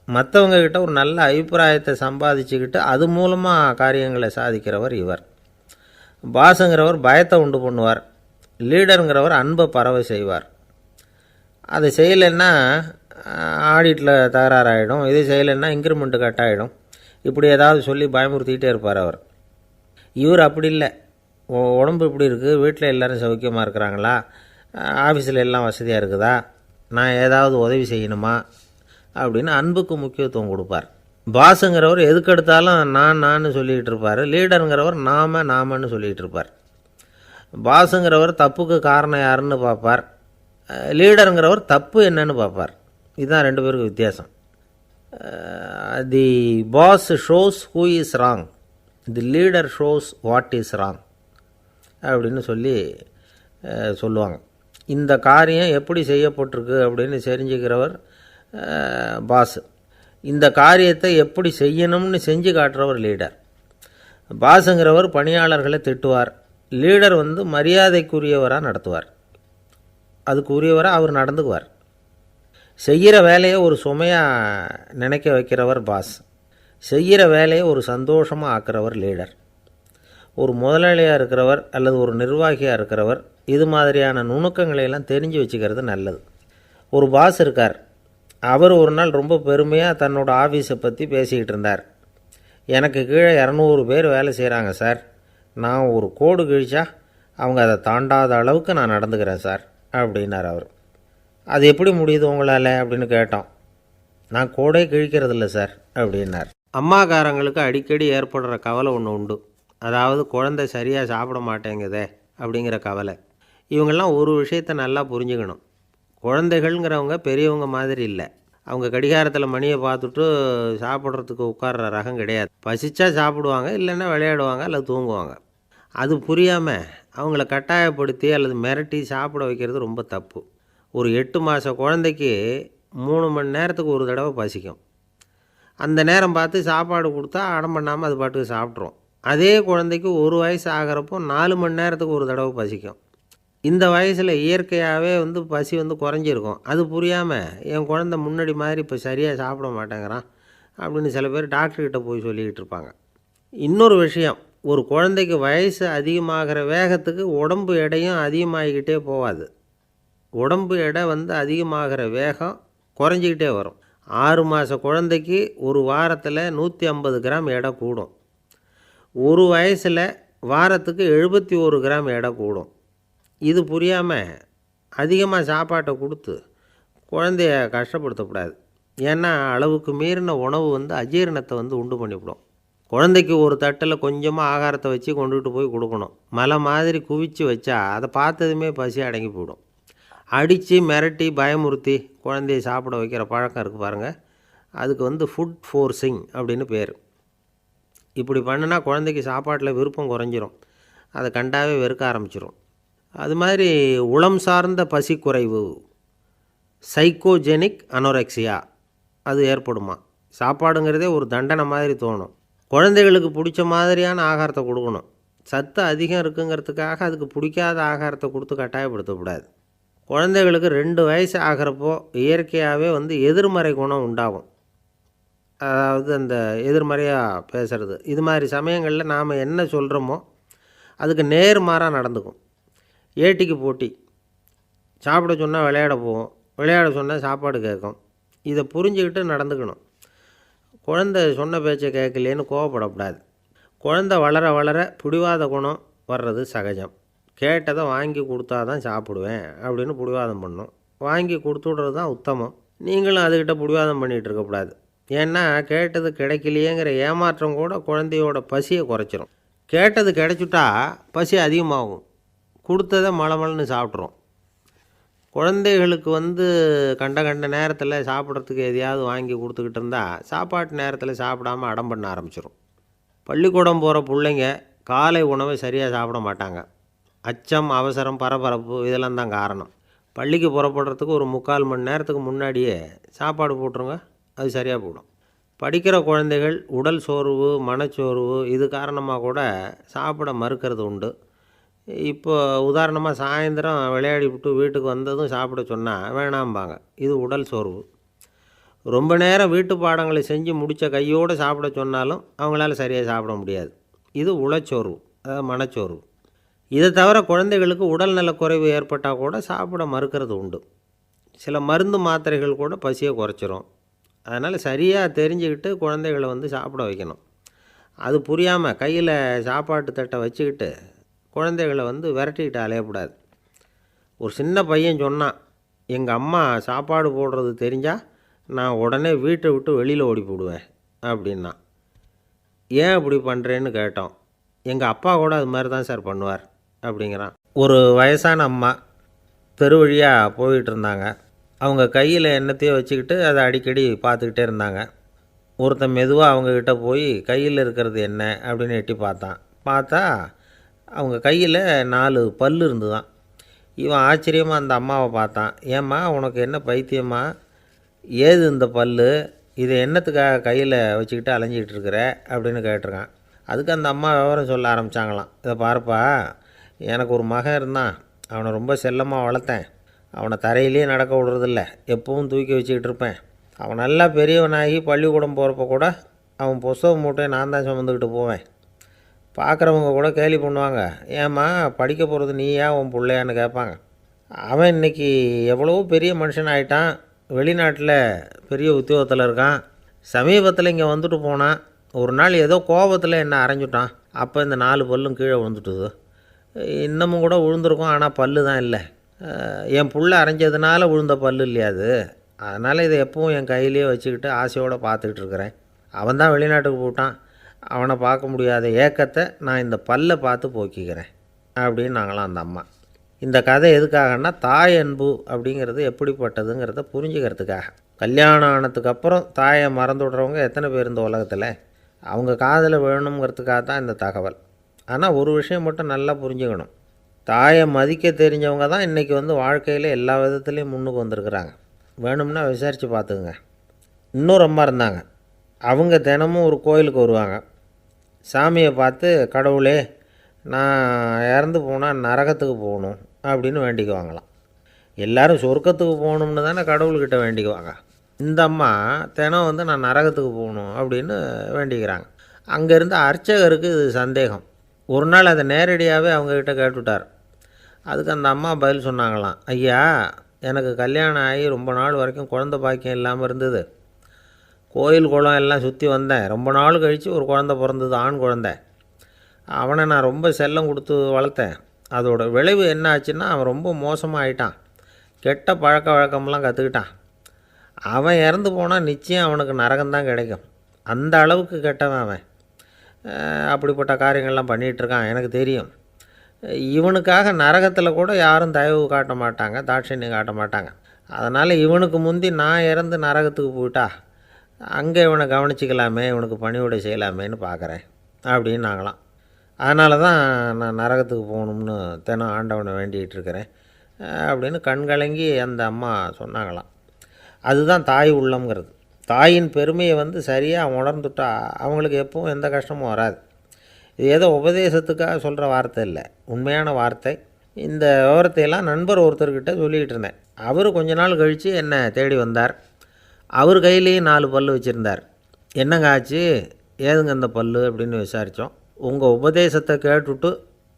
மற்றவங்கக்கிட்ட ஒரு நல்ல அபிப்பிராயத்தை சம்பாதிச்சுக்கிட்டு அது மூலமாக காரியங்களை சாதிக்கிறவர் இவர். பாஸுங்கிறவர் பயத்தை உண்டு பண்ணுவார், லீடருங்கிறவர் அன்பை பரவ செய்வார். அதை செய்யலைன்னா ஆடிட்டில் தகராறாயிடும், இது செய்யலைன்னா இன்க்ரிமெண்ட்டு கட் ஆகிடும், இப்படி ஏதாவது சொல்லி பயமுறுத்திக்கிட்டே இருப்பார் அவர். இவர் அப்படி இல்லை. உடம்பு இப்படி இருக்குது, வீட்டில் எல்லோரும் சௌக்கியமாக இருக்கிறாங்களா, ஆஃபீஸில் எல்லாம் வசதியாக இருக்குதா, நான் ஏதாவது உதவி செய்யணுமா அப்படின்னு அன்புக்கு முக்கியத்துவம் கொடுப்பார். பாஸுங்கிறவர் எதுக்கெடுத்தாலும் நான் சொல்லிகிட்டு இருப்பார், லீடருங்கிறவர் நாமன்னு சொல்லிகிட்டு இருப்பார். பாஸுங்கிறவர் தப்புக்கு காரணம் யாருன்னு பார்ப்பார், லீடருங்கிறவர் தப்பு என்னன்னு பார்ப்பார். இதுதான் ரெண்டு பேருக்கு வித்தியாசம். The boss shows who is wrong, the leader shows what is wrong அப்படின்னு சொல்லுவாங்க. இந்த காரியம் எப்படி செய்யப்பட்டிருக்கு அப்படின்னு தெரிஞ்சுக்கிறவர் பாஸ். இந்த காரியத்தை எப்படி செய்யணும்னு செஞ்சு காட்டுறவர் லீடர். பாஸுங்கிறவர் பணியாளர்களை திட்டுவார், லீடர் மரியாதைக்குரியவராக நடத்துவார், அதுக்குரியவராக அவர் நடந்துக்குவார். செய்கிற வேலையை ஒரு சுமையாக நினைக்க வைக்கிறவர் பாஸ், செய்கிற வேலையை ஒரு சந்தோஷமாக ஆக்கிறவர் லீடர். ஒரு முதலாளியாக இருக்கிறவர் அல்லது ஒரு நிர்வாகியாக இருக்கிறவர் இது மாதிரியான நுணுக்கங்களையெல்லாம் தெரிஞ்சு வச்சுக்கிறது நல்லது. ஒரு பாஸ் இருக்கார், அவர் ஒரு நாள் ரொம்ப பெருமையாக தன்னோட ஆஃபீஸை பற்றி பேசிக்கிட்டு இருந்தார். எனக்கு கீழே 200 பேர் வேலை செய்கிறாங்க சார், நான் ஒரு கோடு கிழிச்சா அவங்க அதை தாண்டாத அளவுக்கு நான் நடந்துக்கிறேன் சார் அப்படின்னார் அவர். அது எப்படி முடியுது உங்களால் அப்படின்னு கேட்டோம். நான் கோடே கிழிக்கிறதில்ல சார் அப்படின்னார். அம்மாக்காரங்களுக்கு அடிக்கடி ஏற்படுற கவலை ஒன்று உண்டு, அதாவது குழந்தை சரியாக சாப்பிட மாட்டேங்குதே அப்படிங்கிற கவலை. இவங்கெல்லாம் ஒரு விஷயத்தை நல்லா புரிஞ்சுக்கணும். குழந்தைகள்ங்கிறவங்க பெரியவங்க மாதிரி இல்லை. அவங்க கடிகாரத்தில் மணியை பார்த்துட்டு சாப்பிட்றதுக்கு உட்கார்ற ரகம் கிடையாது. பசிச்சா சாப்பிடுவாங்க, இல்லைன்னா விளையாடுவாங்க அல்லது தூங்குவாங்க. அது புரியாமல் அவங்கள கட்டாயப்படுத்தி அல்லது மிரட்டி சாப்பிட வைக்கிறது ரொம்ப தப்பு. ஒரு 8 மாத குழந்தைக்கு 3 மணி நேரத்துக்கு ஒரு தடவை பசிக்கும். அந்த நேரம் பார்த்து சாப்பாடு கொடுத்தா அடம் பண்ணாமல் அது பாட்டுக்கு சாப்பிட்ரும். அதே குழந்தைக்கு 1 வயசு ஆகிறப்போ 4 மணி நேரத்துக்கு ஒரு தடவை பசிக்கும். இந்த வயசில் இயற்கையாகவே பசி குறைஞ்சிருக்கும். அது புரியாமல் என் குழந்தை முன்னாடி மாதிரி இப்போ சரியாக சாப்பிட மாட்டேங்கிறான் அப்படின்னு சில பேர் டாக்டர்கிட்ட போய் சொல்லிக்கிட்டு இருப்பாங்க. இன்னொரு விஷயம், ஒரு குழந்தைக்கு வயசு அதிகமாகிற வேகத்துக்கு உடம்பு எடையும் அதிகமாகிக்கிட்டே போகாது. உடம்பு எடை அதிகமாகிற வேகம் குறைஞ்சிக்கிட்டே வரும். 6 மாத குழந்தைக்கு ஒரு வாரத்தில் 150 கிராம் எடை கூடும். ஒரு வயசில் வாரத்துக்கு 71 கிராம் எடை கூடும். இது புரியாமல் அதிகமாக சாப்பாட்டை கொடுத்து குழந்தைய கஷ்டப்படுத்தக்கூடாது. ஏன்னா அளவுக்கு மீறின உணவு அஜீரணத்தை உண்டு பண்ணிவிடும். குழந்தைக்கு ஒரு தட்டில் கொஞ்சமாக ஆகாரத்தை வச்சு கொண்டுகிட்டு போய் கொடுக்கணும். மலை மாதிரி குவிச்சு வச்சா அதை பார்த்ததுமே பசி அடங்கி போயிடும். அடித்து மிரட்டி பயமுறுத்தி குழந்தைய சாப்பிட வைக்கிற பழக்கம் இருக்குது பாருங்கள், அதுக்கு ஃபுட் ஃபோர்ஸிங் அப்படின்னு பேர். இப்படி பண்ணினா குழந்தைக்கு சாப்பாட்டில் விருப்பம் குறைஞ்சிரும், அதை கண்டாவே வெறுக்க ஆரம்பிச்சிடும். அது மாதிரி உளம் சார்ந்த பசி குறைவு, சைக்கோஜெனிக் அனோரெக்சியா, அது ஏற்படுமா. சாப்பாடுங்கிறதே ஒரு தண்டனை மாதிரி தோணும். குழந்தைகளுக்கு பிடிச்ச மாதிரியான ஆகாரத்தை கொடுக்கணும். சத்து அதிகம் இருக்குங்கிறதுக்காக அதுக்கு பிடிக்காத ஆகாரத்தை கொடுத்து கட்டாயப்படுத்தக்கூடாது. குழந்தைகளுக்கு 2 வயசு ஆகிறப்போ இயற்கையாகவே எதிர்மறை குணம் உண்டாகும். அதாவது அந்த எதிர்மறையாக பேசுகிறது. இது மாதிரி சமயங்களில் நாம் என்ன சொல்கிறோமோ அதுக்கு நேர்மாறாக நடந்துக்கும். ஏட்டிக்கு போட்டி, சாப்பிட சொன்னால் விளையாட போவோம், விளையாட சொன்னால் சாப்பாடு கேட்கும். இதை புரிஞ்சுக்கிட்டு நடந்துக்கணும். குழந்தை சொன்ன பேச்சை கேட்கலேன்னு கோவப்படக்கூடாது. குழந்தை வளர வளர பிடிவாத குணம் வர்றது சகஜம். கேட்டதை வாங்கி கொடுத்தா தான் சாப்பிடுவேன் அப்படின்னு பிடிவாதம் பண்ணும். வாங்கி கொடுத்துடுறது தான் உத்தமம். நீங்களும் அதுக்கிட்ட பிடிவாதம் பண்ணிகிட்டு இருக்கக்கூடாது. ஏன்னா கேட்டது கிடைக்கலையேங்கிற ஏமாற்றம் கூட குழந்தையோட பசியை குறைச்சிரும். கேட்டது கிடைச்சிட்டா பசி அதிகமாகும், கொடுத்ததை மளமளன்னு சாப்பிட்றோம். குழந்தைகளுக்கு கண்ட கண்ட நேரத்தில் சாப்பிட்றதுக்கு எதையாவது வாங்கி கொடுத்துக்கிட்டு இருந்தால் சாப்பாட்டு நேரத்தில் சாப்பிடாமல் அடம் பண்ண ஆரம்பிச்சிடும். பள்ளிக்கூடம் போகிற பிள்ளைங்க காலை உணவை சரியாக சாப்பிட மாட்டாங்க. அச்சம், அவசரம், பரபரப்பு இதெல்லாம் தான் காரணம். பள்ளிக்கு புறப்படுறதுக்கு ஒரு 3/4 மணி நேரத்துக்கு முன்னாடியே சாப்பாடு போட்டுருங்க, அது சரியாக போயிடும். படிக்கிற குழந்தைகள் உடல் சோர்வு, மனச்சோர்வு இது காரணமாக கூட சாப்பிட மறுக்கிறது உண்டு. இப்போ உதாரணமாக சாயந்தரம் விளையாடி விட்டு வீட்டுக்கு வந்ததும் சாப்பிட சொன்னால் வேணாம்பாங்க. இது உடல் சோர்வு. ரொம்ப நேரம் வீட்டு பாடங்களை செஞ்சு முடித்த கையோடு சாப்பிட சொன்னாலும் அவங்களால சரியாக சாப்பிட முடியாது. இது உளச்சோர்வு, அதாவது மனச்சோர்வு. இதை தவிர குழந்தைகளுக்கு உடல்நலக்குறைவு ஏற்பட்டால் கூட சாப்பிட மறுக்கிறது உண்டு. சில மருந்து மாத்திரைகள் கூட பசியை குறைச்சிரும். அதனால் சரியாக தெரிஞ்சுக்கிட்டு குழந்தைகளை சாப்பிட வைக்கணும். அது புரியாமல் கையில் சாப்பாட்டு தட்டை வச்சுக்கிட்டு குழந்தைகளை விரட்டிக்கிட்டு அலையக்கூடாது. ஒரு சின்ன பையன் சொன்னான், எங்கள் அம்மா சாப்பாடு போடுறது தெரிஞ்சால் நான் உடனே வீட்டை விட்டு வெளியில் ஓடி போடுவேன் அப்படின்னா. ஏன் இப்படி பண்ணுறேன்னு கேட்டோம். எங்கள் அப்பா கூட அது மாதிரி தான் சார் பண்ணுவார் அப்படிங்கிறான். ஒரு வயசான அம்மா தெரு வழியாக போயிட்டு இருந்தாங்க. அவங்க கையில் எண்ணத்தையோ வச்சுக்கிட்டு அதை அடிக்கடி பார்த்துக்கிட்டே இருந்தாங்க. ஒருத்தன் மெதுவாக அவங்கக்கிட்ட போய் கையில் இருக்கிறது என்ன அப்படின்னு எட்டி பார்த்தா அவங்க கையில் 4 பல் இருந்துதான். இவன் ஆச்சரியமாக அந்த அம்மாவை பார்த்தான். ஏம்மா, உனக்கு என்ன பைத்தியமா? ஏது இந்த பல்? இதை என்னத்துக்காக கையில் வச்சுக்கிட்டு அலைஞ்சிக்கிட்டு இருக்கிற அப்படின்னு கேட்டிருக்கான். அதுக்கு அந்த அம்மா விவரம் சொல்ல ஆரம்பித்தாங்களாம். இதை பாருப்பா, எனக்கு ஒரு மகன் இருந்தான். அவனை ரொம்ப செல்லமாக வளர்த்தேன். அவனை தரையிலேயே நடக்க விடுறதில்ல, எப்பவும் தூக்கி வச்சுக்கிட்டு இருப்பேன். அவன் நல்லா பெரியவனாகி பள்ளிக்கூடம் போகிறப்ப கூட அவன் புஸ்தக மூட்டையை நான் தான் சுமந்துக்கிட்டு போவேன். பார்க்குறவங்க கூட கேலி பண்ணுவாங்க, ஏம்மா படிக்க போகிறது நீயா உன் பிள்ளையான்னு கேட்பாங்க. அவன் இன்றைக்கி எவ்வளவோ பெரிய மனுஷன் ஆகிட்டான். வெளிநாட்டில் பெரிய உத்தியோகத்தில் இருக்கான். சமீபத்தில் இங்கே வந்துட்டு போனான். ஒரு நாள் ஏதோ கோபத்தில் என்ன அரைஞ்சுட்டான். அப்போ இந்த 4 பல்லும் கீழே விழுந்துட்டுது. இன்னமும் கூட விழுந்திருக்கும், ஆனால் பல்லு தான் இல்லை. என் புள்ள அரைஞ்சதுனால விழுந்த பல்லு இல்லையா அது. அதனால் இதை எப்பவும் என் கையிலேயே வச்சுக்கிட்டு ஆசையோடு பார்த்துக்கிட்டு இருக்கிறேன். அவன் தான் வெளிநாட்டுக்கு போட்டான். அவனை பார்க்க முடியாத ஏக்கத்தை நான் இந்த பல்லை பார்த்து போக்கிக்கிறேன் அப்படின்னு நாங்களாம் அந்த அம்மா. இந்த கதை எதுக்காகன்னா, தாய் அன்பு அப்படிங்கிறது எப்படிப்பட்டதுங்கிறத புரிஞ்சுக்கிறதுக்காக. கல்யாணம் ஆனதுக்கப்புறம் தாயை மறந்து விட்றவங்க எத்தனை பேர் இந்த உலகத்தில்? அவங்க காதில் வேணுங்கிறதுக்காக தான் இந்த தகவல். ஆனால் ஒரு விஷயம் மட்டும் நல்லா புரிஞ்சுக்கணும். தாயை மதிக்க தெரிஞ்சவங்க தான் இன்றைக்கி வாழ்க்கையில் எல்லா விதத்துலேயும் முன்னுக்கு வந்திருக்கிறாங்க. வேணும்னா விசாரித்து பார்த்துக்குங்க. இன்னொரு அம்மா இருந்தாங்க. அவங்க தினமும் ஒரு கோயிலுக்கு வருவாங்க. சாமியை பார்த்து, கடவுளே நான் இறந்து போனால் நரகத்துக்கு போகணும் அப்படின்னு வேண்டிக்குவாங்களாம். எல்லோரும் சொர்க்கத்துக்கு போகணும்னு தானே கடவுள்கிட்ட வேண்டிக்குவாங்க. இந்த அம்மா தினம் நான் நரகத்துக்கு போகணும் அப்படின்னு வேண்டிக்கிறாங்க. அங்கே இருந்த அர்ச்சகருக்கு இது சந்தேகம். ஒரு நாள் அதை நேரடியாகவே அவங்கக்கிட்ட கேட்டுவிட்டார். அதுக்கு அந்த அம்மா பதில் சொன்னாங்களாம், ஐயா, எனக்கு கல்யாணம் ஆகி ரொம்ப நாள் வரைக்கும் குழந்தை பாக்கியம் இல்லாமல் இருந்தது. கோயில் குளம் எல்லாம் சுற்றி வந்தேன். ரொம்ப நாள் கழித்து ஒரு குழந்தை பிறந்தது, ஆண் குழந்தை. அவனை நான் ரொம்ப செல்லம் கொடுத்து வளர்த்தேன். அதோட விளைவு என்ன ஆச்சுன்னா, அவன் ரொம்ப மோசமாக ஆகிட்டான். கெட்ட பழக்க வழக்கம்லாம் கற்றுக்கிட்டான். அவன் இறந்து போனால் நிச்சயம் அவனுக்கு நரகம்தான் கிடைக்கும். அந்த அளவுக்கு கெட்டவன் அவன். அப்படிப்பட்ட காரியங்கள்லாம் பண்ணிகிட்ருக்கான், எனக்கு தெரியும். இவனுக்காக நரகத்தில் கூட யாரும் தயவு காட்ட மாட்டாங்க, தாட்சண்யம் காட்ட மாட்டாங்க. அதனால் இவனுக்கு முந்தி நான் இறந்து நரகத்துக்கு போயிட்டா அங்கே இவனை கவனிச்சிக்கலாமே, இவனுக்கு பணிவிடை செய்யலாமேன்னு பார்க்குறேன் அப்படின்னு நாங்களாம். அதனால தான் நான் நரகத்துக்கு போகணும்னு தினம் ஆண்டவனை வேண்டிகிட்டு இருக்கிறேன் அப்படின்னு கண்கலங்கி அந்த அம்மா சொன்னாங்களாம். அதுதான் தாய் உள்ளம்ங்கிறது. தாயின் பெருமையை சரியாக உணர்ந்துட்டா அவங்களுக்கு எப்பவும் எந்த கஷ்டமும் வராது. இது ஏதோ உபதேசத்துக்காக சொல்கிற வார்த்தை இல்லை, உண்மையான வார்த்தை. இந்த விவரத்தையெல்லாம் நண்பர் ஒருத்தர்கிட்ட சொல்லிக்கிட்டு இருந்தேன். அவர் கொஞ்ச நாள் கழித்து என்னை தேடி வந்தார். அவர் கையிலேயும் 4 பல் வச்சுருந்தார். என்னங்க ஆச்சு, ஏதுங்க இந்த பல் அப்படின்னு விசாரித்தோம். உங்கள் உபதேசத்தை கேட்டுவிட்டு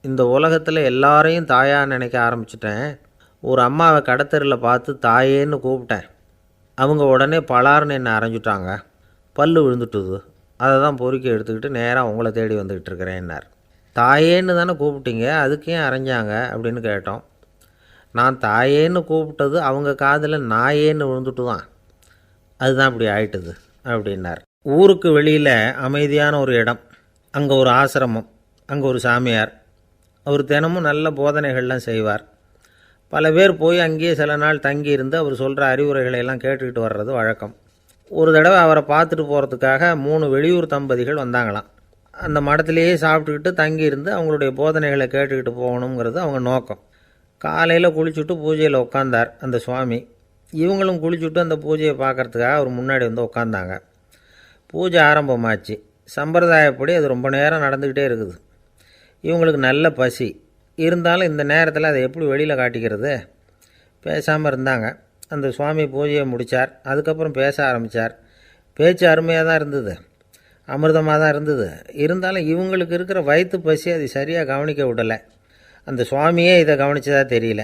இந்த உலகத்தில் எல்லாரையும் தாயாக நினைக்க ஆரம்பிச்சிட்டேன். ஒரு அம்மாவை கடத்தரில் பார்த்து தாயேன்னு கூப்பிட்டேன். அவங்க உடனே பலார்னு என்னை அரைஞ்சிட்டாங்க. பல் விழுந்துட்டுது. அதை தான் பொறுக்கி எடுத்துக்கிட்டு நேராக உங்களை தேடி வந்துக்கிட்டு இருக்கிறேன்னார். தாயேன்னு தானே கூப்பிட்டீங்க, அதுக்கு ஏன் அரைஞ்சாங்க அப்படின்னு கேட்டோம். நான் தாயேன்னு கூப்பிட்டது அவங்க காதில் நாயேன்னு விழுந்துட்டு தான், அதுதான் இப்படி ஆயிட்டுது அப்படின்னார். ஊருக்கு வெளியில் அமைதியான ஒரு இடம், அங்கே ஒரு ஆசிரமம், அங்கே ஒரு சாமியார். அவர் தினமும் நல்ல போதனைகள்லாம் செய்வார். பல பேர் போய் அங்கேயே சில நாள் தங்கி இருந்து அவர் சொல்கிற அறிவுரைகளை எல்லாம் கேட்டுக்கிட்டு வர்றது வழக்கம். ஒரு தடவை அவரை பார்த்துட்டு போகிறதுக்காக 3 வெளியூர் தம்பதிகள் வந்தாங்களாம். அந்த மடத்திலேயே சாப்பிட்டுக்கிட்டு தங்கி இருந்து அவங்களுடைய போதனைகளை கேட்டுக்கிட்டு போகணுங்கிறது அவங்க நோக்கம். காலையில் குளிச்சுட்டு பூஜையில் உட்காந்தார் அந்த சுவாமி. இவங்களும் குளிச்சுட்டு அந்த பூஜையை பார்க்குறதுக்காக அவர் முன்னாடி வந்து உட்காந்தாங்க. பூஜை ஆரம்பமாச்சு. சம்பிரதாயப்படி அது ரொம்ப நேரம் நடந்துக்கிட்டே இருக்குது. இவங்களுக்கு நல்ல பசி இருந்தாலும் இந்த நேரத்தில் அதை எப்படி வெளியில் காட்டிக்கிறது? பேசாமல் இருந்தாங்க. அந்த சுவாமி பூஜையை முடித்தார். அதுக்கப்புறம் பேச ஆரம்பித்தார். பேச்சு அருமையாக தான் இருந்தது, அமிர்தமாக தான் இருந்தது. இருந்தாலும் இவங்களுக்கு இருக்கிற வயிற்று பசி அது சரியாக கவனிக்க விடலை. அந்த சுவாமியே இதை கவனித்ததா தெரியல.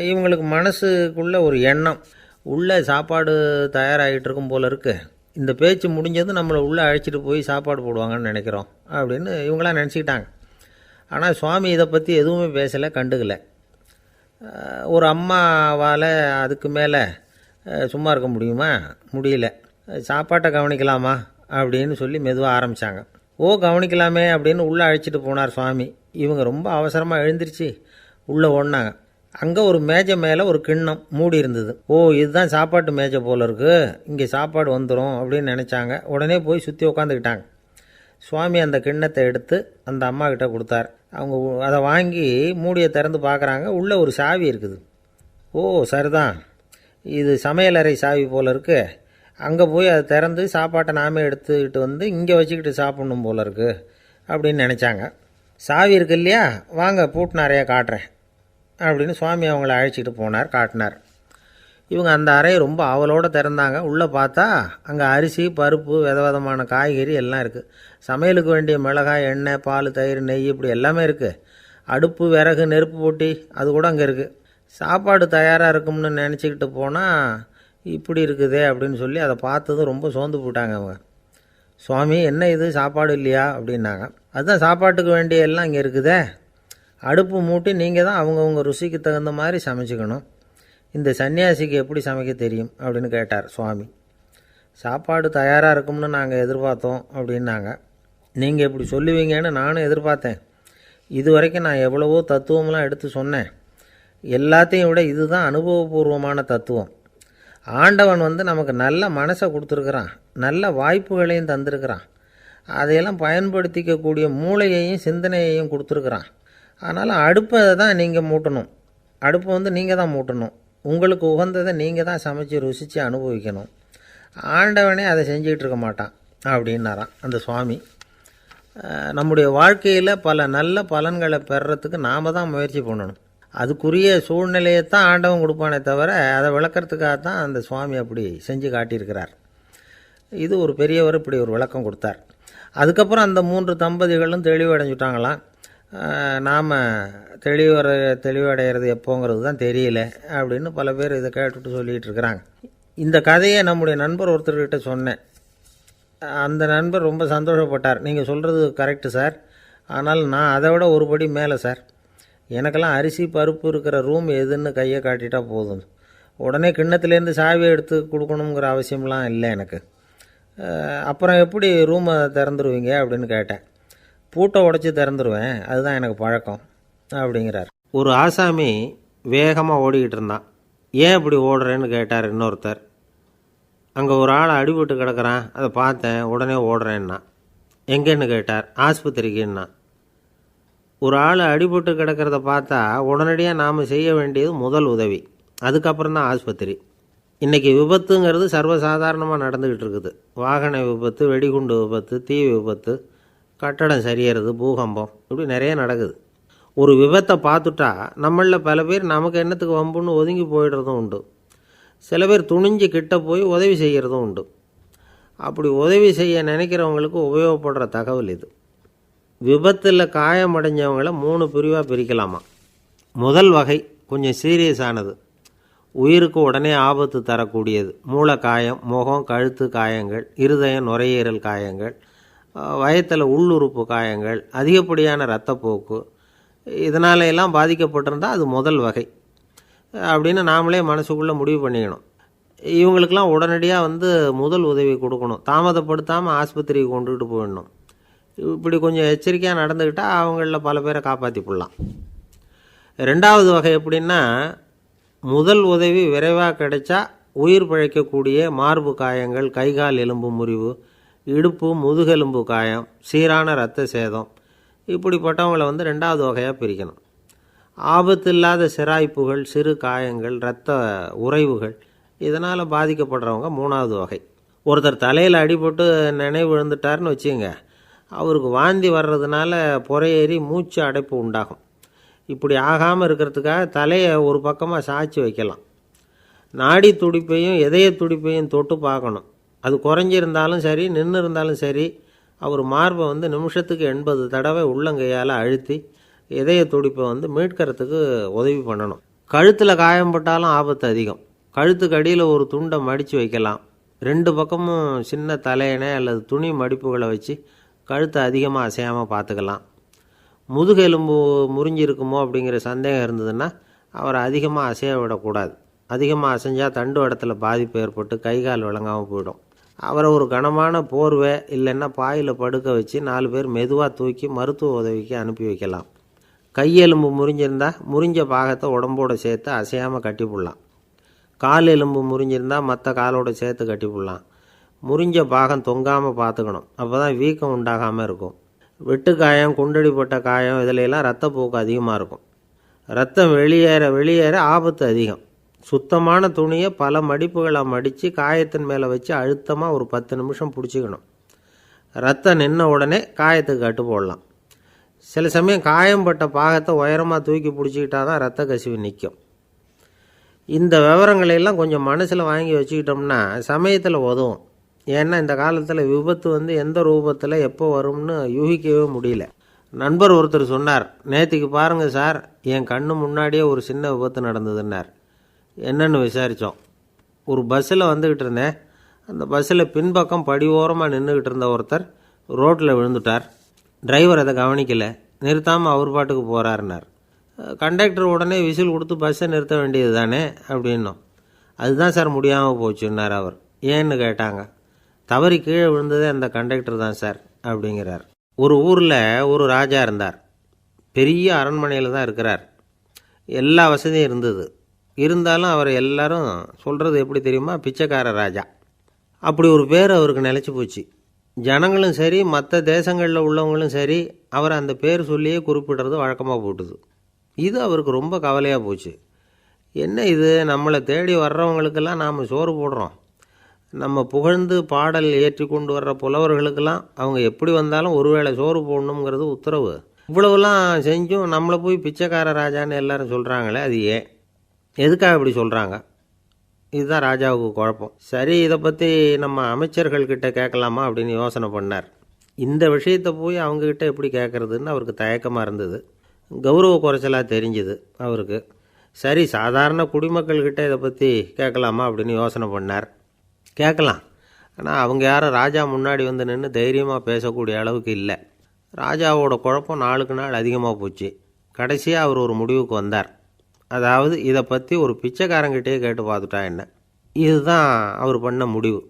இவங்களுக்கு மனசுக்குள்ளே ஒரு எண்ணம், உள்ளே சாப்பாடு தயாராகிட்டு இருக்கும் போல இருக்குது, இந்த பேச்சு முடிஞ்சது நம்மளை உள்ளே அழைச்சிட்டு போய் சாப்பாடு போடுவாங்கன்னு நினைக்கிறோம் அப்படின்னு இவங்களாம் நினச்சிக்கிட்டாங்க. ஆனால் சுவாமி இதை பற்றி எதுவுமே பேசலை, கண்டுக்கலை. ஒரு அம்மாவால் அதுக்கு மேலே சும்மா இருக்க முடியுமா? முடியல. சாப்பாட்டை கவனிக்கலாமா அப்படின்னு சொல்லி மெதுவாக ஆரம்பித்தாங்க. கவனிக்கலாமே அப்படின்னு உள்ளே அழைச்சிட்டு போனார் சுவாமி. இவங்க ரொம்ப அவசரமாக எழுந்திரிச்சு உள்ளே ஓடினாங்க. அங்கே ஒரு மேஜை மேலே ஒரு கிண்ணம் மூடி இருந்தது. இதுதான் சாப்பாட்டு மேஜை போல இருக்குது, இங்கே சாப்பாடு வந்துடும் அப்படின்னு நினச்சாங்க. உடனே போய் சுற்றி உட்காந்துக்கிட்டாங்க. சுவாமி அந்த கிண்ணத்தை எடுத்து அந்த அம்மா கிட்ட கொடுத்தார். அவங்க அதை வாங்கி மூடியை திறந்து பார்க்குறாங்க. உள்ளே ஒரு சாவி இருக்குது. சரிதான், இது சமையலறை சாவி போல் இருக்குது. அங்கே போய் அதை திறந்து சாப்பாட்டை நாமே எடுத்துக்கிட்டு வந்து இங்கே வச்சுக்கிட்டு சாப்பிட்ணும் போல இருக்குது அப்படின்னு நினச்சாங்க. சாவி இருக்கு இல்லையா, வாங்க பூட்டு நிறையா காட்டுறேன் அப்படின்னு சுவாமி அவங்கள அழைச்சிட்டு போனார், காட்டினார். இவங்க அந்த அறையை ரொம்ப ஆவலோடு திறந்தாங்க. உள்ளே பார்த்தா அங்கே அரிசி, பருப்பு, விதவிதமான காய்கறி எல்லாம் இருக்குது. சமையலுக்கு வேண்டிய மிளகாய், எண்ணெய், பால், தயிர், நெய் இப்படி எல்லாமே இருக்குது. அடுப்பு, விறகு, நெருப்பு போட்டி அது கூட அங்கே இருக்குது. சாப்பாடு தயாராக இருக்கும்னு நினச்சிக்கிட்டு போனால் இப்படி இருக்குதே அப்படின்னு சொல்லி அதை பார்த்ததும் ரொம்ப சோர்ந்து போட்டாங்க அவங்க. சுவாமி, என்ன இது சாப்பாடு இல்லையா அப்படின்னாங்க. அதுதான் சாப்பாட்டுக்கு வேண்டிய எல்லாம் இங்கே இருக்குதே. அடுப்பு மூட்டி நீங்கள் தான் அவங்கவுங்க ருசிக்கு தகுந்த மாதிரி சமைச்சிக்கணும். இந்த சன்னியாசிக்கு எப்படி சமைக்க தெரியும் அப்படின்னு கேட்டார் சுவாமி. சாப்பாடு தயாராக இருக்கும்னு நாங்கள் எதிர்பார்த்தோம் அப்படின்னாங்க. நீங்கள் இப்படி சொல்லுவீங்கன்னு நானும் எதிர்பார்த்தேன். இது வரைக்கும் நான் எவ்வளவோ தத்துவம்லாம் எடுத்து சொன்னேன். எல்லாத்தையும் விட இதுதான் அனுபவபூர்வமான தத்துவம். ஆண்டவன் நமக்கு நல்ல மனசை கொடுத்துருக்குறான், நல்ல வாய்ப்புகளையும் தந்திருக்கிறான், அதையெல்லாம் பயன்படுத்திக்கக்கூடிய மூளையையும் சிந்தனையையும் கொடுத்துருக்குறான். அதனால் அடுப்பை தான் நீங்கள் மூட்டணும். அடுப்பை நீங்கள் தான் மூட்டணும். உங்களுக்கு உகந்ததை நீங்கள் தான் சமைச்சு ருசித்து அனுபவிக்கணும். ஆண்டவனே அதை செஞ்சுக்கிட்டு இருக்க மாட்டான் அப்படின்னாராம் அந்த சுவாமி. நம்முடைய வாழ்க்கையில் பல நல்ல பலன்களை பெறுறதுக்கு நாம் தான் முயற்சி பண்ணணும். அதுக்குரிய சூழ்நிலையை தான் ஆண்டவன் கொடுப்பானே தவிர அதை விளக்கிறதுக்காக தான் அந்த சுவாமி அப்படி செஞ்சு காட்டியிருக்கிறார். இது ஒரு பெரியவர் இப்படி ஒரு விளக்கம் கொடுத்தார். அதுக்கப்புறம் அந்த 3 தம்பதிகளும் தெளிவடைஞ்சுட்டாங்களாம். நாம் தெளிவடைகிறது எப்போங்கிறது தான் தெரியல அப்படின்னு பல பேர் இதை கேட்டுட்டு சொல்லிகிட்டு இருக்கிறாங்க. இந்த கதையை நம்முடைய நண்பர் ஒருத்தர்கிட்ட சொன்னேன். அந்த நண்பர் ரொம்ப சந்தோஷப்பட்டார். நீங்கள் சொல்கிறது கரெக்டு சார், ஆனால் நான் அதை விட ஒரு படி மேலே சார். எனக்கெல்லாம் அரிசி, பருப்பு இருக்கிற ரூம் எதுன்னு கையை காட்டிட்டா போதும். உடனே கிண்ணத்துலேருந்து சாவியை எடுத்து கொடுக்கணுங்கிற அவசியம்லாம் இல்லை எனக்கு. அப்புறம் எப்படி ரூமை திறந்துருவீங்க அப்படின்னு கேட்டேன். பூட்டை உடச்சி திறந்துருவேன், அதுதான் எனக்கு பழக்கம் அப்படிங்கிறார். ஒரு ஆசாமி வேகமாக ஓடிக்கிட்டு இருந்தான். ஏன் இப்படி ஓடுறேன்னு கேட்டார் இன்னொருத்தர். அங்கே ஒரு ஆள் அடிபட்டு கிடக்கிறான், அதை பார்த்தேன், உடனே ஓடுறேன்னா. எங்கேன்னு கேட்டார். ஆஸ்பத்திரிக்குன்னா. ஒரு ஆள் அடிபட்டு கிடக்கிறத பார்த்தா உடனடியாக நாம் செய்ய வேண்டியது முதல் உதவி, அதுக்கப்புறம் தான் ஆஸ்பத்திரி. இன்றைக்கி விபத்துங்கிறது சர்வசாதாரணமாக நடந்துக்கிட்டு இருக்குது. வாகன விபத்து, வெடிகுண்டு விபத்து, தீ விபத்து, கட்டடம் சரியறது, பூகம்பம், இப்படி நிறைய நடக்குது. ஒரு விபத்தை பார்த்துட்டா நம்மளில் பல பேர் நமக்கு என்னத்துக்கு வம்புன்னு ஒதுங்கி போயிடுறதும் உண்டு. சில பேர் துணிஞ்சு கிட்ட போய் உதவி செய்கிறதும் உண்டு. அப்படி உதவி செய்ய நினைக்கிறவங்களுக்கு உபயோகப்படுற தகவல் இது. விபத்தில் காயமடைஞ்சவங்களை 3 பிரிவாக பிரிக்கலாமா. முதல் வகை கொஞ்சம் சீரியஸானது, உயிருக்கு உடனே ஆபத்து தரக்கூடியது. மூளை காயம், முகம், கழுத்து காயங்கள், இருதயம், நுரையீரல் காயங்கள், வயத்தில் உள்ளுறுப்பு காயங்கள், அதிகப்படியான இரத்தப்போக்கு, இதனால எல்லாம் பாதிக்கப்பட்டிருந்தால் அது முதல் வகை அப்படின்னு நாமளே மனசுக்குள்ளே முடிவு பண்ணிக்கணும். இவங்களுக்கெல்லாம் உடனடியாக வந்து முதல் உதவி கொடுக்கணும், தாமதப்படுத்தாமல் ஆஸ்பத்திரிக்கு கொண்டுகிட்டு போயிடணும். இப்படி கொஞ்சம் எச்சரிக்கையாக நடந்துக்கிட்டால் அவங்களில் பல பேரை காப்பாற்றி போடலாம். ரெண்டாவது வகை எப்படின்னா, முதல் உதவி விரைவாக கிடைச்சா உயிர் பிழைக்கக்கூடிய மார்பு காயங்கள், கைகால் எலும்பு முறிவு, இடுப்பு முதுகெலும்பு காயம், சீரான இரத்த சேதம், இப்படிப்பட்டவங்களை வந்து ரெண்டாவது வகையாக பிரிக்கணும். ஆபத்து இல்லாத சிராய்ப்புகள், சிறு காயங்கள், இரத்த உறைவுகள், இதனால் பாதிக்கப்படுறவங்க மூணாவது வகை. ஒருத்தர் தலையில் அடிபட்டு நினைவு விழுந்துட்டார்னு வச்சுங்க, அவருக்கு வாந்தி வர்றதுனால புறையேறி மூச்சு அடைப்பு உண்டாகும். இப்படி ஆகாமல் இருக்கிறதுக்காக தலையை ஒரு பக்கமாக சாய்ச்சி வைக்கலாம். நாடி துடிப்பையும் இதய துடிப்பையும் தொட்டு பார்க்கணும். அது குறைஞ்சிருந்தாலும் சரி, நின்று இருந்தாலும் சரி, அவர் மார்பை வந்து நிமிஷத்துக்கு 80 தடவை உள்ளங்கையால் அழுத்தி இதய துடிப்பை வந்து மீட்கிறதுக்கு உதவி பண்ணணும். கழுத்தில் காயம்பட்டாலும் ஆபத்து அதிகம். கழுத்துக்கு அடியில் ஒரு துண்டை மடித்து வைக்கலாம். 2 பக்கமும் சின்ன தலையணை அல்லது துணி மடிப்புகளை வச்சு கழுத்தை அதிகமாக அசையாமல் பார்த்துக்கலாம். முதுகெலும்பு முறிஞ்சிருக்குமோ அப்படிங்கிற சந்தேகம் இருந்ததுன்னா அவரை அதிகமாக அசைய விடக்கூடாது. அதிகமாக அசைஞ்சால் தண்டு இடத்துல பாதிப்பு ஏற்பட்டு கை கால் விளங்காமல் போயிடும். அவரை ஒரு கனமான போர்வை இல்லைன்னா பாயில் படுக்க வச்சு 4 பேர் மெதுவாக தூக்கி மருத்துவ உதவிக்கு அனுப்பி வைக்கலாம். கையெலும்பு முறிஞ்சிருந்தால் முறிஞ்ச பாகத்தை உடம்போடு சேர்த்து அசையாமல் கட்டி போடலாம். கால் எலும்பு முறிஞ்சிருந்தால் மற்ற காலோடு சேர்த்து கட்டி போடலாம். முறிஞ்ச பாகம் தொங்காமல் பார்த்துக்கணும், அப்போ தான் வீக்கம் உண்டாகாமல் இருக்கும். வெட்டு காயம், குண்டடிப்பட்ட காயம், இதிலெல்லாம் ரத்தப்போக்கு அதிகமாக இருக்கும். ரத்தம் வெளியேற ஆபத்து அதிகம். சுத்தமான துணியை பல மடிப்புகளை மடித்து காயத்தின் மேலே வச்சு அழுத்தமாக ஒரு 10 நிமிஷம் பிடிச்சிக்கணும். ரத்தம் நின்ன உடனே காயத்துக்கு கட்டு போடலாம். சில சமயம் காயம்பட்ட பாகத்தை உயரமாக தூக்கி பிடிச்சிக்கிட்டா தான் ரத்த கசிவு நிற்கும். இந்த விவரங்களையெல்லாம் கொஞ்சம் மனசில் வாங்கி வச்சுக்கிட்டோம்னா சமயத்தில் உதவும். ஏன்னா இந்த காலத்தில் விபத்து வந்து எந்த ரூபத்தில் எப்போ வரும்னு யூகிக்கவே முடியல. நண்பர் ஒருத்தர் சொன்னார், நேற்றுக்கு பாருங்கள் சார், என் கண்ணு முன்னாடியே ஒரு சின்ன விபத்து நடந்ததுன்னார். என்னென்னு விசாரித்தோம். ஒரு பஸ்ஸில் வந்துக்கிட்டு இருந்தேன். அந்த பஸ்ஸில் பின்பக்கம் படி ஓரமாக நின்றுக்கிட்டு இருந்த ஒருத்தர் ரோட்டில் விழுந்துட்டார். டிரைவர் அதை கவனிக்கலை, நிறுத்தாமல் அவர் பாட்டுக்கு போகிறாருன்னார். கண்டக்டர் உடனே விசில் கொடுத்து பஸ்ஸை நிறுத்த வேண்டியது தானே அப்படின்னோம். அதுதான் சார் முடியாமல் போச்சுன்னார் அவர். ஏன்னு கேட்டாங்க. தவறி கீழே விழுந்ததே அந்த கண்டக்டர் தான் சார் அப்படிங்கிறார். ஒரு ஊரில் ஒரு ராஜா இருந்தார். பெரிய அரண்மனையில் தான் இருக்கிறார். எல்லா வசதியும் இருந்தது. இருந்தாலும் அவர் எல்லாரும் சொல்கிறது எப்படி தெரியுமா, பிச்சைக்கார ராஜா. அப்படி ஒரு பேர் அவருக்கு நிலச்சி போச்சு. ஜனங்களும் சரி, மற்ற தேசங்களில் உள்ளவங்களும் சரி, அவர் அந்த பேர் சொல்லியே குறிப்பிடுறது வழக்கமாக போட்டுது. இது அவருக்கு ரொம்ப கவலையாக போச்சு. என்ன இது, நம்மளை தேடி வர்றவங்களுக்கெல்லாம் நாம் சோறு போடுறோம், நம்ம புகழ்ந்து பாடல் ஏற்றி கொண்டு வர்ற புலவர்களுக்கெல்லாம் அவங்க எப்படி வந்தாலும் ஒருவேளை சோறு போடணுங்கிறது உத்தரவு. இவ்வளவுலாம் செஞ்சும் நம்மளை போய் பிச்சைக்கார ராஜான்னு எல்லாரும் சொல்கிறாங்களே, அது ஏன், எதுக்காக இப்படி சொல்கிறாங்க? இதுதான் ராஜாவுக்கு குழப்பம். சரி, இதை பற்றி நம்ம அமைச்சர்கள்கிட்ட கேட்கலாமா அப்படின்னு யோசனை பண்ணார். இந்த விஷயத்தை போய் அவங்கக்கிட்ட எப்படி கேட்குறதுன்னு அவருக்கு தயக்கமாக இருந்தது. கௌரவ குறைச்சலாக தெரிஞ்சுது அவருக்கு. சரி, சாதாரண குடிமக்கள்கிட்ட இதை பற்றி கேட்கலாமா அப்படின்னு யோசனை பண்ணார். கேட்கலாம், ஆனால் அவங்க யாரும் ராஜா முன்னாடி வந்து நின்று தைரியமாக பேசக்கூடிய அளவுக்கு இல்லை. ராஜாவோட குழப்பம் நாளுக்கு நாள் அதிகமாக போச்சு. கடைசியாக அவர் ஒரு முடிவுக்கு வந்தார். அதாவது இதை பற்றி ஒரு பிச்சைக்காரங்கிட்டே கேட்டு பார்த்துட்டா என்ன. இதுதான் அவர் பண்ண முடிவு.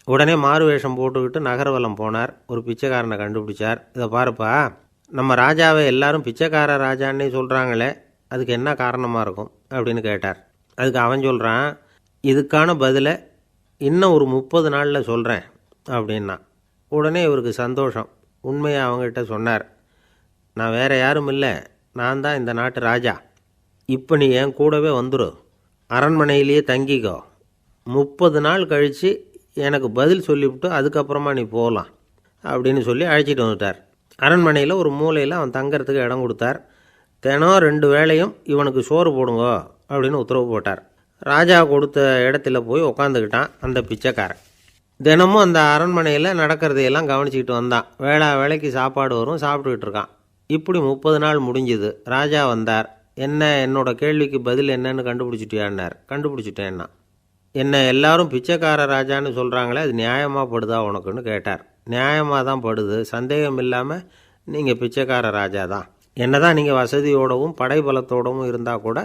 உடனே மாறு வேஷம் போட்டுக்கிட்டு நகர்வலம் போனார். ஒரு பிச்சைக்காரனை கண்டுபிடிச்சார். இதை பாருப்பா, நம்ம ராஜாவை எல்லாரும் பிச்சைக்கார ராஜான்னே சொல்கிறாங்களே, அதுக்கு என்ன காரணமாக இருக்கும் அப்படின்னு கேட்டார். அதுக்கு அவன் சொல்கிறான், இதுக்கான பதிலை இன்னும் ஒரு 30 நாளில் சொல்கிறேன் அப்படின்னா. உடனே இவருக்கு சந்தோஷம். உண்மையை அவங்ககிட்ட சொன்னார். நான் வேறு யாரும் இல்லை, நான் தான் இந்த நாட்டு ராஜா. இப்போ நீ என் கூடவே வந்துடும், அரண்மனையிலேயே தங்கிக்கோ. 30 நாள் கழித்து எனக்கு பதில் சொல்லிவிட்டு அதுக்கப்புறமா நீ போகலாம் அப்படின்னு சொல்லி அழைச்சிட்டு வந்துட்டார். அரண்மனையில் ஒரு மூலையில் அவன் தங்கிறதுக்கு இடம் கொடுத்தார். தினம் 2 வேளையும் இவனுக்கு சோறு போடுங்க அப்படின்னு உத்தரவு போட்டார். ராஜா கொடுத்த இடத்துல போய் உக்காந்துக்கிட்டான் அந்த பிச்சைக்காரன். தினமும் அந்த அரண்மனையில் நடக்கிறதையெல்லாம் கவனிச்சிக்கிட்டு வந்தான். வேளைக்கு சாப்பாடு வரும், சாப்பிட்டுக்கிட்டு இருக்கான். இப்படி 30 நாள் முடிஞ்சுது. ராஜா வந்தார். என்ன, என்னோட கேள்விக்கு பதில் என்னன்னு கண்டுபிடிச்சிட்டியான்னார். கண்டுபிடிச்சிட்டேன்னா. என்ன எல்லாரும் பிச்சைக்கார ராஜான்னு சொல்கிறாங்களே, அது நியாயமாக படுதா உனக்குன்னு கேட்டார். நியாயமாக தான் படுது, சந்தேகம் இல்லாமல் நீங்கள் பிச்சைக்கார ராஜா தான். என்ன தான் நீங்கள் வசதியோடவும் படைபலத்தோடவும் இருந்தால் கூட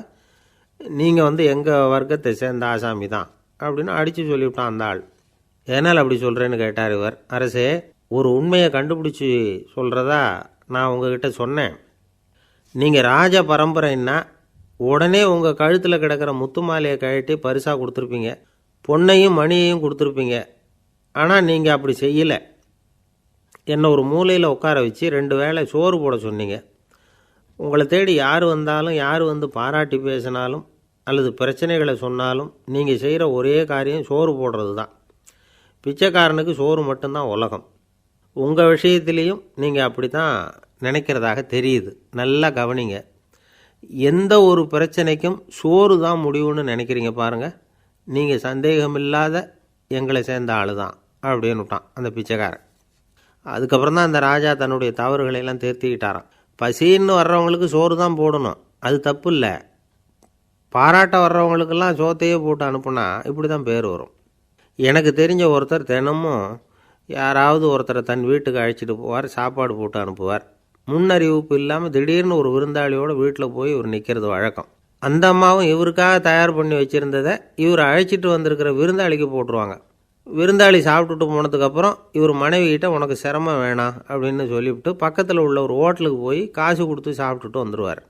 நீங்கள் எங்கள் வர்க்கத்தை சேர்ந்த ஆசாமி தான் அப்படின்னு அடித்து சொல்லிவிட்டான் அந்த ஆள். ஏனால் அப்படி சொல்கிறேன்னு கேட்டார் இவர். அரசே, ஒரு உண்மையை கண்டுபிடிச்சி சொல்கிறதா நான் உங்ககிட்ட சொன்னேன். நீங்கள் ராஜ பரம்பரைன்னா உடனே உங்கள் கழுத்தில் கிடக்கிற முத்து மாலையை கழட்டி பரிசாக கொடுத்துருப்பீங்க, பொன்னையும் மணியையும் கொடுத்துருப்பீங்க. ஆனால் நீங்கள் அப்படி செய்யலை. என்னை ஒரு மூலையில் உட்கார வச்சு 2 வேளை சோறு போட சொன்னீங்க. உங்களை தேடி யார் வந்தாலும், யார் வந்து பாராட்டி பேசினாலும் அல்லது பிரச்சனைகளை சொன்னாலும் நீங்கள் செய்கிற ஒரே காரியம் சோறு போடுறது தான். பிச்சைக்காரனுக்கு சோறு மட்டும்தான் உலகம். உங்கள் விஷயத்துலேயும் நீங்கள் அப்படி தான் நினைக்கிறதாக தெரியுது. நல்லா கவனிங்க. எந்த ஒரு பிரச்சனைக்கும் சோறு தான் முடிவுன்னு நினைக்கிறீங்க பாருங்கள். நீங்கள் சந்தேகமில்லாத எங்களை சேர்ந்த ஆள் தான் அப்படின்னு விட்டான் அந்த பிச்சைக்காரன். அதுக்கப்புறம் தான் அந்த ராஜா தன்னுடைய தவறுகளையெல்லாம் திருத்திக்கிட்டாராம். பசின்னு வர்றவங்களுக்கு சோறு தான் போடணும், அது தப்பு இல்லை. பாராட்ட வர்றவங்களுக்கெல்லாம் சோத்தையே போட்டு அனுப்புனா இப்படி தான் பேர் வரும். எனக்கு தெரிஞ்ச ஒருத்தர் தினமும் யாராவது ஒருத்தரை தன் வீட்டுக்கு அழைச்சிட்டு போவார், சாப்பாடு போட்டு அனுப்புவார். முன்னறிவிப்பு இல்லாமல் திடீர்னு ஒரு விருந்தாளியோட வீட்டில் போய் இவர் நிற்கிறது வழக்கம். அந்த அம்மாவும் இவருக்காக தயார் பண்ணி வச்சுருந்ததை இவர் அழைச்சிட்டு வந்திருக்கிற விருந்தாளிக்கு போட்டுருவாங்க. விருந்தாளி சாப்பிட்டுட்டு போனதுக்கப்புறம் இவர் மனைவிகிட்ட உனக்கு சிரமம் வேணாம் அப்படின்னு சொல்லிவிட்டு பக்கத்தில் உள்ள ஒரு ஹோட்டலுக்கு போய் காசு கொடுத்து சாப்பிட்டுட்டு வந்துடுவார்.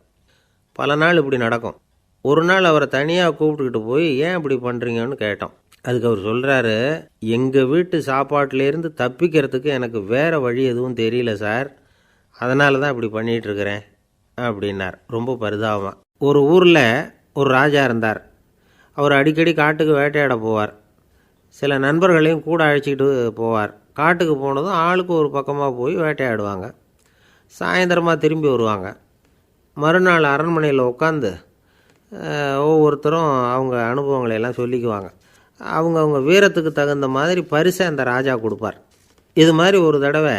பல நாள் இப்படி நடக்கும். ஒரு நாள் அவரை தனியாக கூப்பிட்டுக்கிட்டு போய் ஏன் இப்படி பண்ணுறீங்கன்னு கேட்டோம். அதுக்கு அவர் சொல்கிறாரு, எங்கள் வீட்டு சாப்பாட்டிலேருந்து தப்பிக்கிறதுக்கு எனக்கு வேறு வழி எதுவும் தெரியல சார், அதனால தான் இப்படி பண்ணிகிட்ருக்கிறேன் அப்படின்னார் ரொம்ப பரிதாபமாக. ஒரு ஊரில் ஒரு ராஜா இருந்தார். அவர் அடிக்கடி காட்டுக்கு வேட்டையாட போவார். சில நண்பர்களையும் கூட அழைச்சிக்கிட்டு போவார். காட்டுக்கு போனதும் ஆளுக்கு ஒரு பக்கமாக போய் வேட்டையாடுவாங்க. சாயந்தரமாக திரும்பி வருவாங்க. மறுநாள் அரண்மனையில் உட்காந்து ஒவ்வொருத்தரும் அவங்க அனுபவங்களை எல்லாம் சொல்லிக்குவாங்க. அவங்க வீரத்துக்கு தகுந்த மாதிரி பரிசை அந்த ராஜா கொடுப்பார். இது மாதிரி ஒரு தடவை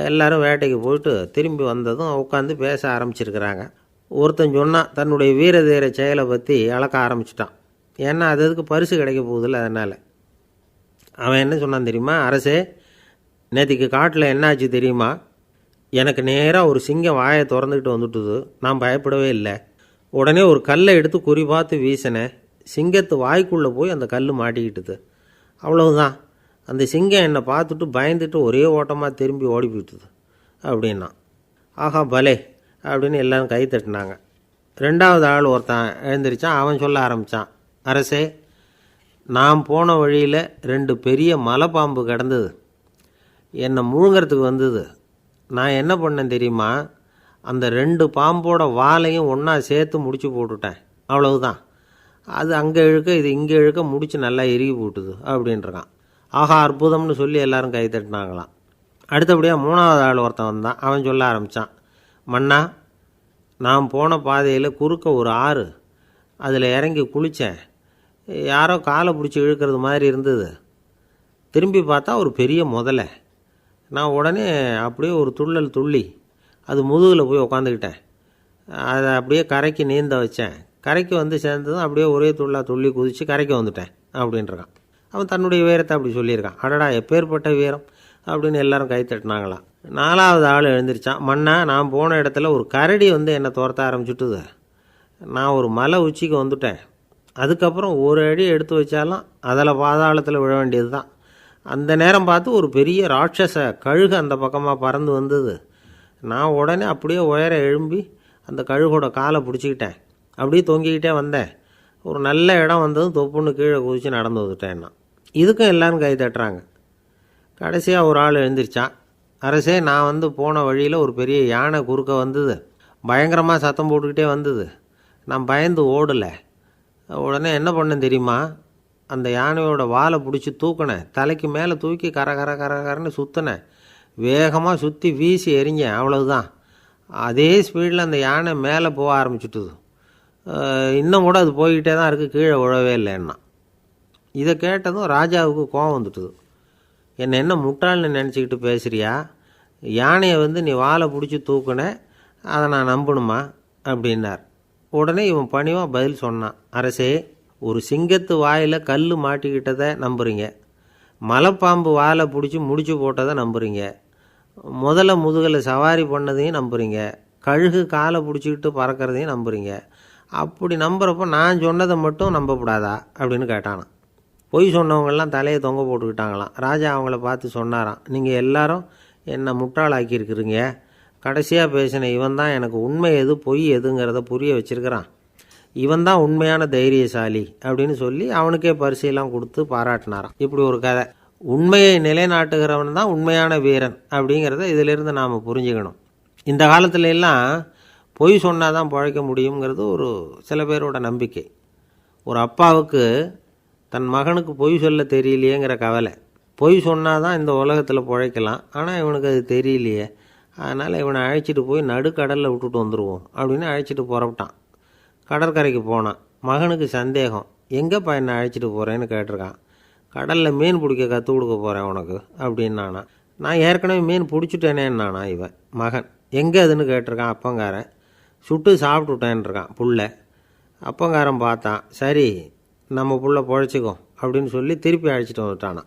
எல்லாரும் வேட்டைக்கு போயிட்டு திரும்பி வந்ததும் உட்காந்து பேச ஆரம்பிச்சிருக்கிறாங்க. ஒருத்தன் சொன்னான், தன்னுடைய வீர தீர செயலை பற்றி அளக்க ஆரம்பிச்சிட்டான். ஏன்னா அதுக்கு பரிசு கிடைக்க போகுதில்ல, அதனால். அவன் என்ன சொன்னான் தெரியுமா? அரசே, நேற்றுக்கு காட்டில் என்னாச்சு தெரியுமா? எனக்கு நேராக ஒரு சிங்கம் வாயை திறந்துக்கிட்டு வந்துட்டுது. நான் பயப்படவே இல்லை. உடனே ஒரு கல்லை எடுத்து குறி பார்த்து வீசினேன். சிங்கத்து வாய்க்குள்ளே போய் அந்த கல் மாட்டிக்கிட்டுது. அவ்வளவுதான். அந்த சிங்கம் என்னை பார்த்துட்டு பயந்துட்டு ஒரே ஓட்டமாக திரும்பி ஓடி போயிட்டுது அப்படின்னா. ஆஹா பலே அப்படின்னு எல்லோரும் கை தட்டினாங்க. 2வது ஆள் ஒருத்தன் எழுந்திரிச்சான். அவன் சொல்ல ஆரம்பித்தான், அரசே, நான் போன வழியில் 2 பெரிய மலைப்பாம்பு கிடந்தது, என்னை முழுங்கிறதுக்கு வந்தது. நான் என்ன பண்ணேன் தெரியுமா? அந்த 2 பாம்போட வாலையும் ஒன்றா சேர்த்து முடிச்சு போட்டுட்டேன். அவ்வளவுதான். அது அங்கே இழுக்க இது இங்கே இழுக்க முடிச்சு நல்லா இறுகி போட்டுது அப்படின்றான். ஆஹா அற்புதம்னு சொல்லி எல்லாரும் கை தட்டினாங்களாம். அடுத்தபடியாக 3வது ஆள் ஒருத்தன் வந்தான். அவன் சொல்ல ஆரம்பித்தான், மன்னா, நான் போன பாதையில் குறுக்க ஒரு ஆறு, அதில் இறங்கி குளித்தேன். யாரோ காலை பிடிச்சி இழுக்கிறது மாதிரி இருந்தது. திரும்பி பார்த்தா ஒரு பெரிய முதலை. நான் உடனே அப்படியே ஒரு துள்ளல் துள்ளி அது முதுகில் போய் உக்காந்துக்கிட்டேன். அதை அப்படியே கரைக்கு நீந்த வச்சேன். கரைக்கு வந்து சேர்ந்ததும் அப்படியே ஒரே துள்ளி குதித்து கரைக்கு வந்துட்டேன் அப்படின்றான். அவன் தன்னுடைய வீரத்தை அப்படி சொல்லியிருக்கான். அடடா எப்பேற்பட்ட வீரம் அப்படின்னு எல்லாரும் கை தட்டினாங்களாம். 4வது ஆள் எழுந்திரிச்சான். மன்னா, நான் போன இடத்துல ஒரு கரடி வந்து என்னை துரத்த ஆரம்பிச்சுட்டுது. நான் ஒரு மலை உச்சிக்கு வந்துட்டேன். அதுக்கப்புறம் ஒரு அடி எடுத்து வச்சாலும் அதில் பாதாளத்தில் விழ வேண்டியது தான். அந்த நேரம் பார்த்து ஒரு பெரிய ராட்சச கழுகு அந்த பக்கமாக பறந்து வந்தது. நான் உடனே அப்படியே உயர எழும்பி அந்த கழுகோட காலை பிடிச்சிக்கிட்டேன். அப்படியே தொங்கிக்கிட்டே வந்தேன். ஒரு நல்ல இடம் வந்ததும் தொப்புன்னு கீழே குதித்து நடந்து வந்துட்டேன்னா. இதுக்கும் எல்லோரும் கை தட்டுறாங்க. கடைசியாக ஒரு ஆள் எழுந்திரிச்சான். அரசே, நான் வந்து போன வழியில் ஒரு பெரிய யானை குறுக்க வந்தது. பயங்கரமாக சத்தம் போட்டுக்கிட்டே வந்தது. நான் பயந்து ஓடலை. உடனே என்ன பண்ணேன் தெரியுமா? அந்த யானையோட வாலை பிடிச்சி தூக்கினேன். தலைக்கு மேலே தூக்கி கரன்னு சுற்றினேன். வேகமாக சுற்றி வீசி எறிஞ்சேன். அவ்வளவுதான். அதே ஸ்பீடில் அந்த யானை மேலே போக ஆரம்பிச்சுட்டுது. இன்னும் கூட அது போய்கிட்டே தான் இருக்குது, கீழே விழவே இல்லைன்னா. இதை கேட்டதும் ராஜாவுக்கு கோபம் வந்துட்டுது. என்ன முட்டாள்னு நினச்சிக்கிட்டு பேசுகிறியா? யானையை வந்து நீ வாலை பிடிச்சி தூக்குன, அதை நான் நம்பணுமா அப்படின்னார். உடனே இவன் பணிவாக பதில் சொன்னான். அரசே, ஒரு சிங்கத்து வாயில் கல் மாட்டிக்கிட்டதை நம்புறீங்க, மலைப்பாம்பு வாலை பிடிச்சி முடிச்சு போட்டதை நம்புறீங்க, முதல்ல முதுகில் சவாரி பண்ணதையும் நம்புறீங்க, கழுகு காலை பிடிச்சிக்கிட்டு பறக்கிறதையும் நம்புறீங்க. அப்படி நம்புறப்போ நான் சொன்னதை மட்டும் நம்பக்கூடாதா அப்படின்னு கேட்டானான். பொய் சொன்னவங்கெல்லாம் தலையை தொங்க போட்டுக்கிட்டாங்களாம். ராஜா அவங்கள பார்த்து சொன்னாராம், நீங்கள் எல்லாரும் என்னை முட்டாளாக்கியிருக்கிறீங்க. கடைசியாக பேசின இவன் தான் எனக்கு உண்மை எது பொய் எதுங்கிறத புரிய வச்சிருக்கிறான். இவன் தான் உண்மையான தைரியசாலி அப்படின்னு சொல்லி அவனுக்கே பரிசையெல்லாம் கொடுத்து பாராட்டினாராம். இப்படி ஒரு கதை. உண்மையை நிலைநாட்டுகிறவன் தான் உண்மையான வீரன் அப்படிங்கிறத இதிலிருந்து நாம் புரிஞ்சுக்கணும். இந்த காலத்துல எல்லாம் பொய் சொன்னால் தான் பிழைக்க முடியுங்கிறது ஒரு சில பேரோட நம்பிக்கை. ஒரு அப்பாவுக்கு தன் மகனுக்கு பொய் சொல்ல தெரியலையேங்கிற கவலை. பொய் சொன்னால் தான் இந்த உலகத்தில் பிழைக்கலாம், ஆனால் இவனுக்கு அது தெரியலையே, அதனால் இவனை அழைச்சிட்டு போய் நடுக்கடலில் விட்டுட்டு வந்துடுவோம் அப்படின்னு அழைச்சிட்டு புறப்பட்டான். கடற்கரைக்கு போனான். மகனுக்கு சந்தேகம், எங்கேப்பா என்னை அழைச்சிட்டு போகிறேன்னு கேட்டிருக்கான். கடலில் மீன் பிடிக்க கற்றுக் கொடுக்க போகிறேன் உனக்கு அப்படின்னானா. நான் ஏற்கனவே மீன் பிடிச்சிட்டேனேன்னானா இவன் மகன். எங்கே அதுன்னு கேட்டிருக்கான் அப்பங்காரன். சுட்டு சாப்பிட்டுட்டேன்ருக்கான் புள்ள. அப்பங்காரன் பார்த்தான், சரி நம்ம புள்ள பொழைச்சிக்கோ அப்படின்னு சொல்லி திருப்பி அழைச்சிட்டு வந்துட்டானான்.